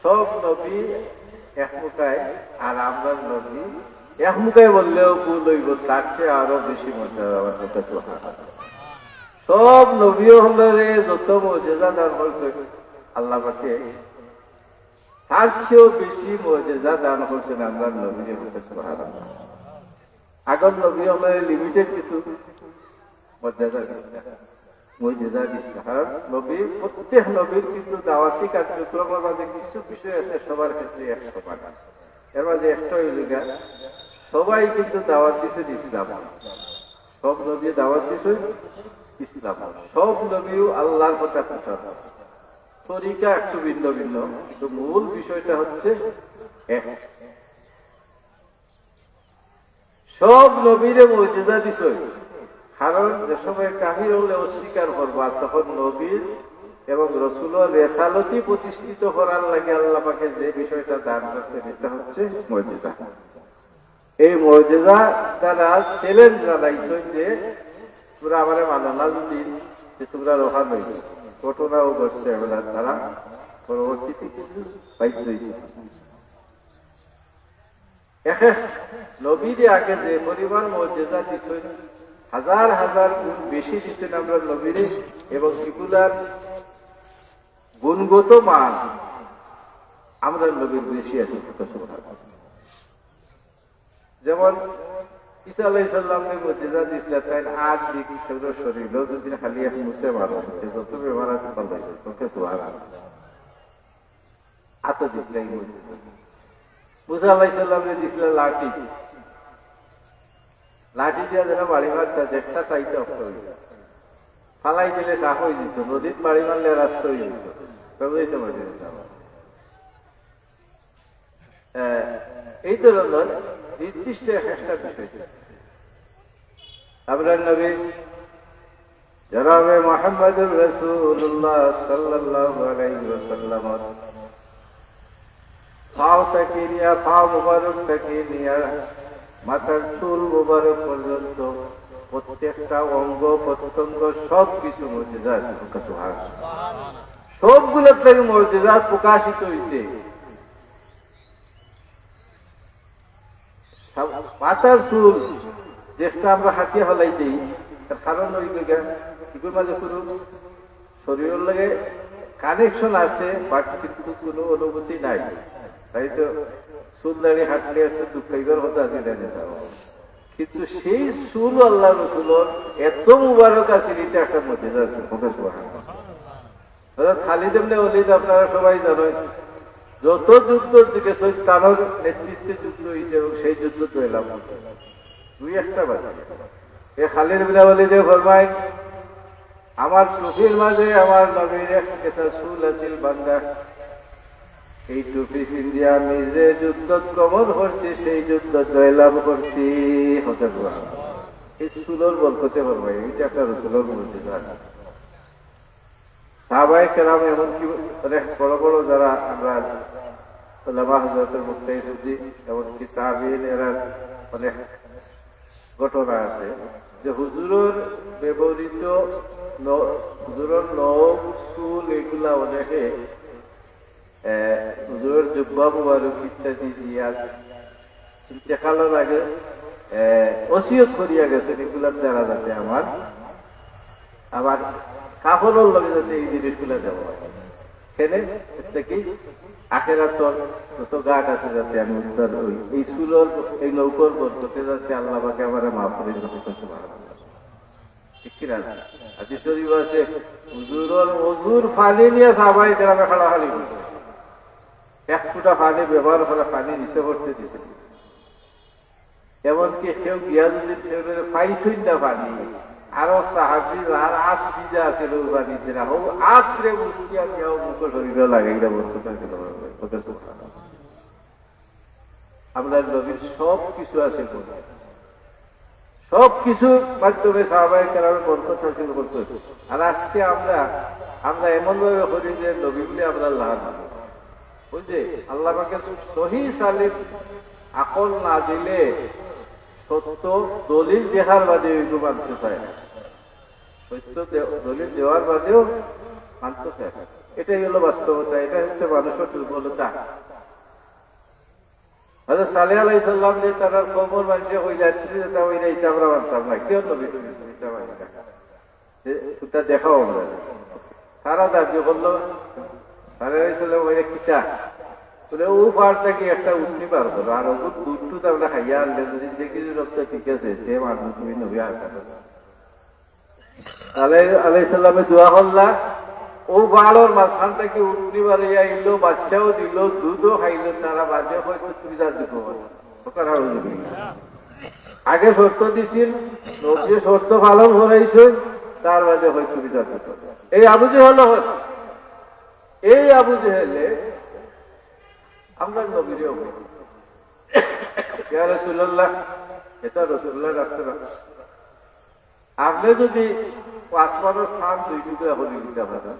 সব নবী এক মুখায়, আর আমরা নবী এক মুখায় বললেও ভুল হইব, তার চেয়ে আরো বেশি মর্যাদা। সব নবী হলে যত মুজিজা দান করছে আল্লাহ পাকে, তার চেয়েও বেশি মুজিজা দান করছেন আমরা নবীর হতে। সুবহানাল্লাহ। আগর নবী হলে লিমিটেড কিছু মর্যাদা মুজিজা দিচ্ছে, কারণ নবী প্রত্যেক নবীর কিন্তু দাওয়াতি কার্যক্রমের মাঝে কিছু বিষয় আছে সবার ক্ষেত্রে 100%। এর মাঝে একটা হইল সবাই কিন্তু দাওয়াত দিচ্ছে ইসলাম, সব নবী দাওয়াত দিচ্ছে ইসলাম, সব নবীও আল্লাহর কথা প্রচার, তরিকা একটু ভিন্ন ভিন্ন, কিন্তু মূল বিষয়টা হচ্ছে এক। সব নবীরে মর্যাদা দিছ, কারণ যে সময় কাহির হলে অস্বীকার করবা তখন নবীর এবং রসুলের রেসালতি প্রতিষ্ঠিত করার লাগে আল্লাহ পাকে যে বিষয়টা দান করতে, এটা হচ্ছে মর্যাদা। এই মর্যাদা তারা চ্যালেঞ্জ জানাইছে যে তোমরা আমার মানো না, যদি যে তোমরা রোহা নইছ, ঘটনাও ঘটছে এবার তারা পরবর্তীতে কিছু বাধ্য হয়েছে। এক নবীর আগে যে পরিমাণ মর্যাদা দিচ্ছেন, হাজার হাজার গুণ বেশি দিচ্ছেন আমরা নবীরে, এবং এগুলার গুণগত মান আমরা নবীর বেশি আছে। যেমন ঈসা আলাইহিস সালামের মর্যাদা দিছিলেন, তাই আজ দিক সেগুলো শরীর যদি খালি এক মুছে মারা যত ব্যবহার আছে পাল্লাই তোকে তোহার আত দিছিলেন। মুসা আলাইহিস সালামের দিছিলেন লাঠি, লাঠি দিয়া যেন বাড়ি মারতা, যেটা চাইতে অর্থ হইত, ফালাই দিলে সাপ হয়ে যেত, নদীর বাড়ি মারলে রাস্তা হয়ে যেত। এই ধরনের নির্দিষ্ট একটা বিষয় আমরা নবী জনাবে মুহাম্মদুর রাসূলুল্লাহ সাল্লাল্লাহু আলাইহি ওয়াসাল্লাম পাও থেকে নিয়ে পা মুবারক থেকে নিয়ে মাথার চুল মুবারক পর্যন্ত প্রত্যেকটা অঙ্গ প্রত্যঙ্গ সব কিছু মর্যাদা আছে। সবগুলোর থেকে মর্যাদা প্রকাশিত হয়েছে। মাথার চুল যেটা আমরা হাতিয়ে ফেলাই দিই, তার কারণ ওই এগুলোর মাঝে কোনো শরীরের লাগে কানেকশন আছে, বাট কিন্তু কোনো অনুভূতি নাই। তাই তো চুল দাঁড়িয়ে হাঁটলে একটু দুঃখাইবার হতো আছে, কিন্তু সেই চুল আল্লাহ রসুলের এত মুবারক আছে, এটা একটা মর্যাদা আছে। খালিদ ইবনে ওলীদ আপনারা সবাই জানেন, যত যুদ্ধ গেছে তার নেতৃত্বে যুদ্ধ হয়েছে, এবং সেই যুদ্ধ তো এলাম দুই একটা বাজে। এ খালিদ ইবনে ওলীদে ফরমায়, আমার টুপির মাঝে আমার নবীর এক কেসা চুল আছিল বান্দা, এই টুপি পিন্দিয়া আমি যে যুদ্ধ কবর করছি সেই যুদ্ধ জয়লাভ করছি। হতে পারে এই চুলোর বলতে পারবো, এইটা একটা রসুলোর মর্যাদা। সাহাবায়ে কেরাম এমনকি অনেক বড় বড় যারা আমরা উলামা হযরতের মুজতাহিদ, এমনকি তাবিঈন, এরা অনেক ঘটনা আছে যে হুজুরের ব্যবহৃত হুজুরের নখ চুল এগুলা অনেকে হুজুরের জুব্বা মুবারক ইত্যাদি দিয়া ইন্তেকালের আগে ওসিয়ত করিয়া গেছেন, এগুলার দ্বারা যাতে আমার কাপড়ের লগে যাতে এই জিনিসগুলো দেওয়া হয়, কেনে কি আখেরাতর যত গাছ আছে যাতে আমি উদ্ধার হই, এই চুলোর এই নৌকর বলতে যাতে আল্লাহ পাকে আমার মাফ করে দিতে করতে পারে। ঠিক কিনা? হাদিস শরীফ আছে, হুজুরের ওযুর পানি নিয়ে সাহাবায়ে কেরামে খাড়াখাড়ি করছে, এক ফুটা পানি ব্যবহার করে পানি নিচে পড়তে দিছে। এমনকি কেউ গিয়া যদি পাইছই না পানি, আরো সাহাবী আর আখ ভিজা আছে পানি দিলা হোক আখরে মুসকিয়া দিয়াও মুখ শরীরে লাগাইরা বলতে থাকে। আমরা নবীর সব কিছু আছে, সব কিছু মাধ্যমে সাহাবায়ে কেরামের বরকত হাসিল করতে। আর আজকে আমরা এমন ভাবে করি যে নবী বলে আমরা লাভ বুঝছে, আল্লাহ পাকে সহি সালিম আকল না দিলে সত্য দলিল দেখার বাদে ওইটু মানতে চায় না, সত্য দলিল দেওয়ার বাদেও মানতে চায় না। এটাই হলো বাস্তবতা, এটা হচ্ছে মানুষের দুর্বলতা। হযরত সালেহ আলাইহিস সালাম যে তার কওমের মানুষে ওই যাত্রী যেটা ওই এটা আমরা মানতাম না, কেউ নবী এটা মানে না, এটা দেখাও আমরা সারা দাবি করলো। সালেহ আলাইহিস সালাম ওই কিতা বলে ও পার থেকে একটা উঠনি পার করো, আর ওগুলো দুধ টুধ আমরা খাইয়া আনলে যদি দেখি যে রক্ত ঠিক আছে সে মানুষ তুমি নবী আসা। সালেহ আলাইহিস সালামে দোয়া করলা, ও বাড়োর মাঝখান থেকে উঠনি বাড়িয়া এলো, বাচ্চাও দিল, দুধও খাইলো, তারা বাজে হয়তো তুমি যা দেখো আগে শর্ত দিছিল, নবী শর্ত পালন করাইছে, তার বাদে হয় তুমি যা দেখো। এই আবু জেহেল, এই আবু জেহেলে আমরা নবীর ইয়া রাসূলুল্লাহ এটা রসুল্লাহ রাখতে রাখতে আপনি যদি আসমানের স্থান 2 টুকরা হলি দিতে পারেন,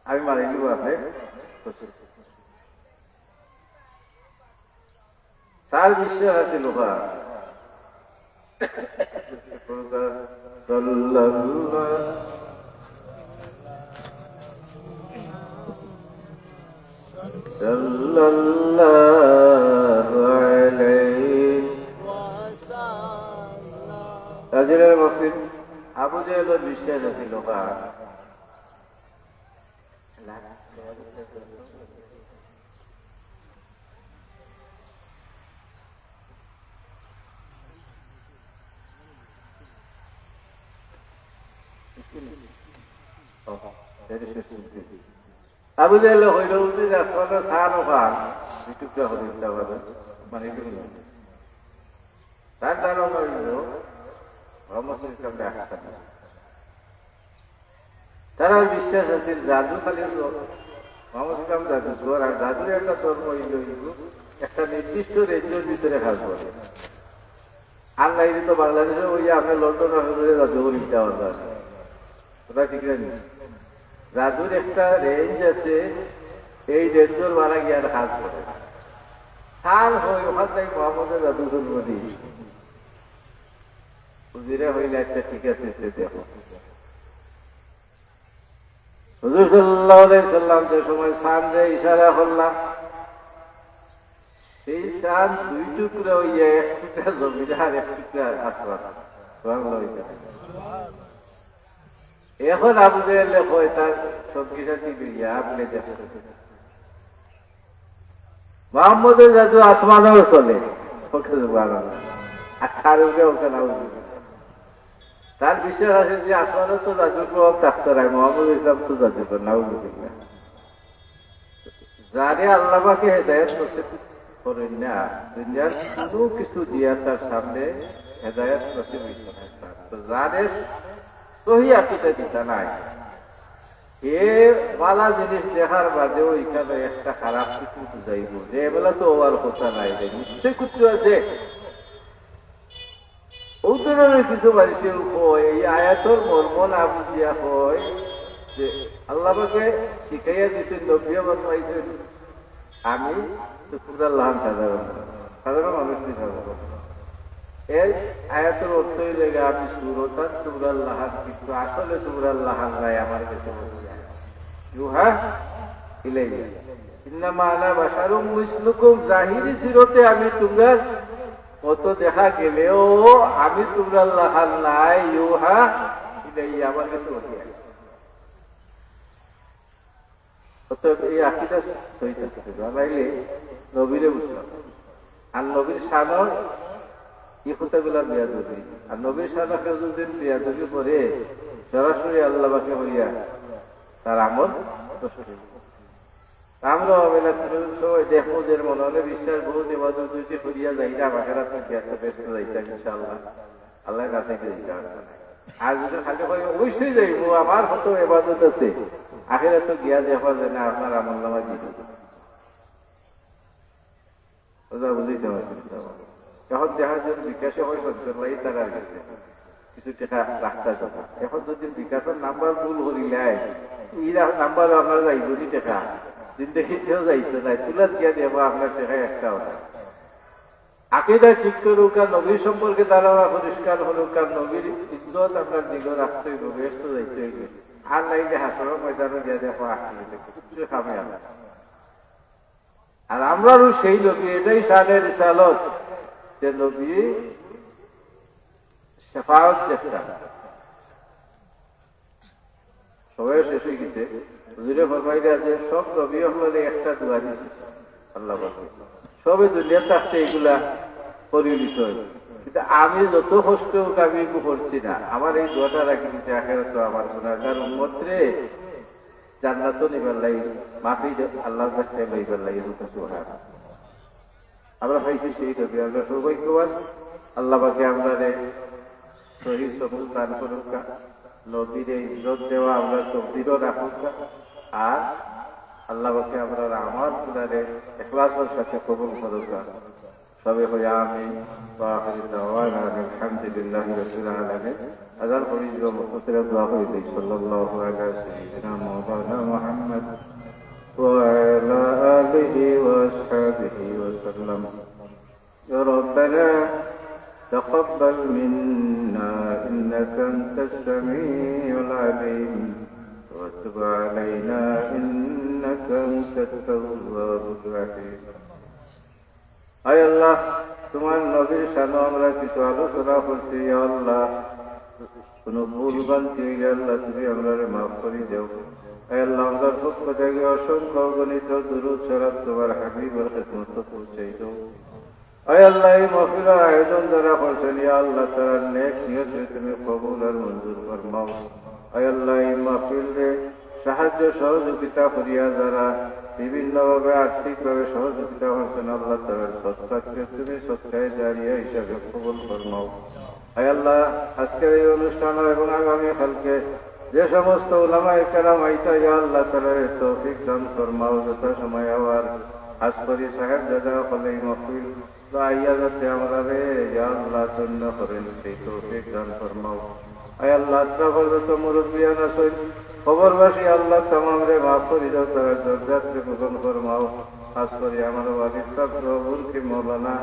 আমি মানি নিব আপনি তার বিশ্বাস আছে লোকা সাল্লাল্লাহু আলাইহি রাজুলের মসজিদ আবু জাহেলের বিশ্বাস আছে লোকা আবু জাহেল হইল যে আসমানের সান ওখান টুকরা হয়ে দিতে পারে মানে তার ধারণা হইল তারা বিশ্বাস আছে জাদু খালি মোহাম্মদ ইসলাম জাদুঘর আর জাদুর একটা ধর্ম হইল একটা নির্দিষ্ট রেঞ্জের ভিতরে কাজ করে। আল্লাহ তো বাংলাদেশে ওই আপনি লন্ডন জাদুঘর নিতে পারবেন, ওটা ঠিক আছে। জাদুর একটা রেঞ্জ আছে, এই রেঞ্জের মারা গিয়ে কাজ করে সাল হয় ওখান থেকে মোহাম্মদের জাদুঘর নদী হুজুরে হইলে একটা ঠিক আছে দেখো। হুজুর সাল্লাল্লাহু আলাইহি সাল্লাম যে সময় চাঁদে ইশারা করলাম, সেই চাঁদ 2 টুকরা হইয়া 1 টুকরা জমিনে আর 1 টুকরা আসমান। এখন আবু জাহেল কয় তার সঙ্গী সাথী দিয়া আপনি দেখেন মুহাম্মদের জাদু আসমানেও চলে, তার বিশ্বাস আছে যে আসমানের তো জাদুর প্রভাব থাকতে রায়, মোহাম্মদ ইসলাম তো জাদুকর নাউজুবিল্লাহ। যারে আল্লাহকে হেদায়েত নসিব করেন না, দুনিয়ার কোনো কিছু দিয়া তার সামনে হেদায়েত নসিব হইতে না। তো যারে সহি আকীদা দিতা নাই, এ ভালো জিনিস দেখার বাদেও এখানে একটা খারাপ কিছু বুঝাইব যে এবেলা তো ওর কথা নাই, নিশ্চয় কিছু আছে। ও ধরনের কিছু মানুষের কয় এই আয়াতর মর্ম না বুঝিয়া কয় যে আল্লাহকে শিখাইয়া দিচ্ছেন, নবী বানাইছেন, আমি তো পুরাল্লাহ সাধারণ সাধারণ মানুষ এই আয়াতের অর্থই লেগে আমি সুরতান সুরাল্লাহান, কিন্তু আসলে সুরাল্লাহান নাই আমার কাছে ইউহা ইলাইয়া ইন্নামা আনা বাশারুম মিসলুকুম। জাহিরি সিরতে আমি তোমরা কত দেখা গেলেও আমি সুরাল্লাহান নাই, ইউহা ইলাইয়া আমার কাছে ওঠে। অতএব এই আকীদা সহিত জানাইলে নবীরে বুঝলাম। আর নবীর শানও এই কথাগুলা বেয়াদবি, আর নবীর শানও কেউ যদি বেয়াদবি করে সরাসরি আল্লাহকে হইয়া তার আমল আমরা সবাই দেখবো যে মনে হলে বিশ্বাস বহুত এবাদত যদি করিয়া যাই না আমাকে ব্যস্ত যাইতাম ইনশাআল্লাহ, আল্লাহর কাছে যাইতে হবে। আর যদি খালি করে অবশ্যই যাইবো, আমার কত এবাদত আছে, আখেরা তো গিয়া দেখা যায় না আপনার আমল নামা দিয়ে বুঝতে পারছেন। এখন দেখার জন্য বিকাশে হয় সত্যি তারা গেছে কিছু টাকা রাখতে যাবে। এখন যদি বিকাশের নাম্বার ভুল হরিলাই ইরা নাম্বার আপনার যাইবনি টাকা জিন্দগিতেও যাইতে নাই, তুলার গিয়া দেবো আপনার টাকা একটাও নাই। আকীদা ঠিক করুক, আর নবীর সম্পর্কে তারা পরিষ্কার হলুক, আর নবীর ইজ্জত আপনার দিকে রাখতে হইব, ব্যস্ত যাইতে হইবে। আর নাই যে হাসরের ময়দানে গিয়া দেখো কিছু খামে আমরা। আর আমরাও সেই নবী, এটাই শানের রিসালত যে নবী শাফাআত চেষ্টা সবাই শেষ হয়ে গেছে। হুজুরে ফরমাইলেন যে সব নবী হলে একটা দোয়া দিয়েছে আল্লাহ, সবে দুনিয়া থাকতে এগুলা পরিণত হয়েছে। কিন্তু আমি যত কষ্ট হোক আমি করছি না, আমার এই দোয়াটা রাখি দিচ্ছে আখিরাতে আমার গুনাহগার উম্মত রে জান্নাত নিবার লাগি, মাফি আল্লাহর কাছ থেকে লইবার লাগি। আমরা পাইছি সেই নবী, আমরা সৌভাগ্যবান। আল্লাহ পাকে আমরা সহি সবুজ দান করুক, নবীর ইজ্জত দেওয়া আমরা তকদিরও রাখুক, আর আল্লাহ পাকে আমরা আমার গুনারে ইখলাসের সাথে কবুল করুক। সবে হয়ে আমি وآخر دعوانا الحمد لله رب العالمين أذان قريب ومختصر الدعاء صلى الله على سيدنا مولانا محمد وعلى آله وأصحابه وسلم يا ربنا تقبل منا إنك أنت السميع العليم وتب علينا إنك أنت التواب الرحيم আয় আল্লাহ, তোমার নবীর শানে আমরা কিছু আলোচনা করছি। আল্লাহ, কোন ভুল ভ্রান্তি হইলে আল্লাহ তুমি আমরা মাফ করে দাও। আয় আল্লাহ, আমাদের পক্ষ থেকে অসংখ্য গণিত দুরূদ সালাত তোমার হাবিবের খেদমতে পৌঁছাই দাও। আয় আল্লাহ, এই মাহফিলের আয়োজন যারা করছেন ইয়া আল্লাহ, তারা নেক নিয়তে তুমি কবুল আর মঞ্জুর ফরমাও। আয় আল্লাহ, এই মাহফিলে সাহায্য সহযোগিতা করিয়া যারা বিভিন্নভাবে আর্থিকভাবে সহযোগিতা করছেন আল্লাহ, তাদের সৎকারকে তুমি সৎকারে জারিয়া হিসাবে কবুল ফরমাও। আয় আল্লাহ, আজকের এই অনুষ্ঠান এবং আগামী কালকে যে সমস্ত উলামায়ে কেরাম আইতা ইয়া আল্লাহ, তাদের তৌফিক দান ফরমাও। যথা সময় আবার আজকরি সাহেব দাদা হলে এই মাহফিল আইয়া যাতে আমরা রে ইয়া আল্লাহ ধন্য করেন, সেই তৌফিক দান ফরমাও। আয় আল্লাহ, যত মুরব্বিয়ান আছেন খবরবাসী আল্লাহ তামাম রে মাফ করি দাও, তারা দরজাত্রে পূরণ ফরমাও। খাস করে আমার ওয়ালিদ কি মৌলানা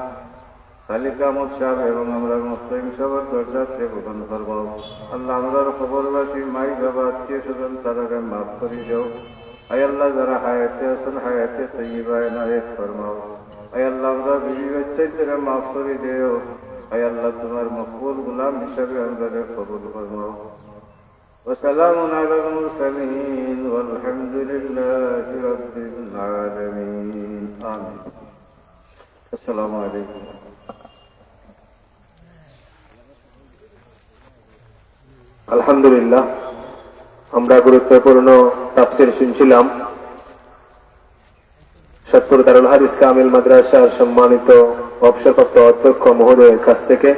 খালিক আহমদ সাহেব এবং আমরা মুসলিম সবার দরজাত্রে পূরণ ফরমাও। আল্লাহ, আমরা খবরবাসী মাই বাবা আত্মীয় স্বজন তারা মাফ করি দাও। আয় আল্লাহ, যারা হায়াতে আছেন হায়াতে তৈবা এনায়েত ফরমাও। আয় আল্লাহ, আমরা বিবি বাচ্চাদের মাফ করে দেও। আয় আল্লাহ, তোমার মকবুল গুলাম হিসাবে আমরা কবুল ফরমাও। وسلام على المرسلين والحمد لله رب العالمين آمين السلام عليكم আলহামদুলিল্লাহ, আমরা গুরুত্বপূর্ণ তাফসীর শুনছিলাম সৎপুর দারুল হাদিস কামিল মাদ্রাসার সম্মানিত অবসরপ্রাপ্ত অধ্যক্ষ মহোদয়ের কাছ থেকে।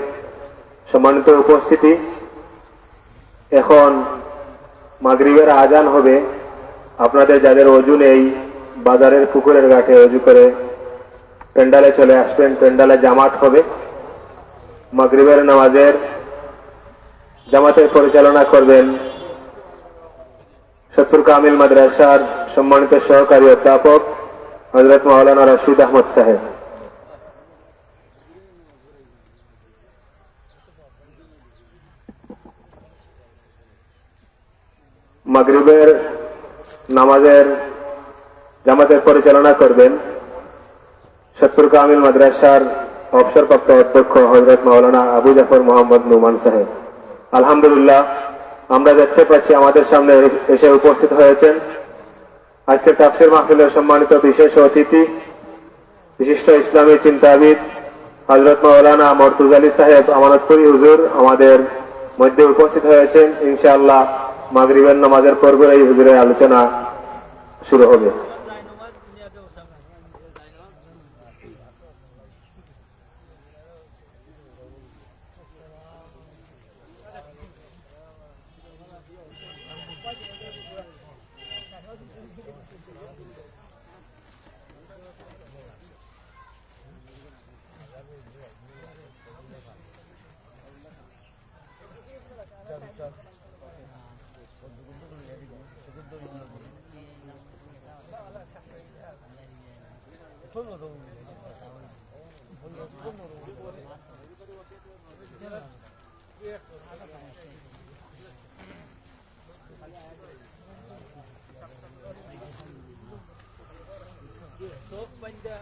সম্মানিত উপস্থিতি, এখন মাগরিবের আজান হবে। আপনাদের যাদের অজু নেই, বাজারের পুকুরের ঘাটে অজু করে প্যান্ডালে চলে আসবেন। প্যান্ডালে জামাত হবে। মাগরিবের নামাজের জামাতের পরিচালনা করবেন সৎপুর কামিল মাদ্রাসার সম্মানিত সহকারী অধ্যাপক হযরত মাওলানা রশিদ আহমদ সাহেব। মাগরিবের নামাজের জামাতের পরিচালনা করবেন সৎপুর কামিল মাদ্রাসার অবসরপ্রাপ্ত অধ্যক্ষ হযরত মাওলানা আবু জাফর মোহাম্মদ নুমান সাহেব। আলহামদুলিল্লাহ, আমরা দেখতে পাচ্ছি আমাদের সামনে এসে উপস্থিত হয়েছেন আজকের তাফসীর মাহফিলের সম্মানিত বিশেষ অতিথি, বিশিষ্ট ইসলামী চিন্তাবিদ হযরত মাওলানা মর্তুজা আলী সাহেব আমানতপুরি হুজুর আমাদের মধ্যে উপস্থিত হয়েছেন। ইনশাআল্লাহ মাগরিবের নামাজের পূর্বে এই হুজুরের আলোচনা শুরু হবে। Sok banda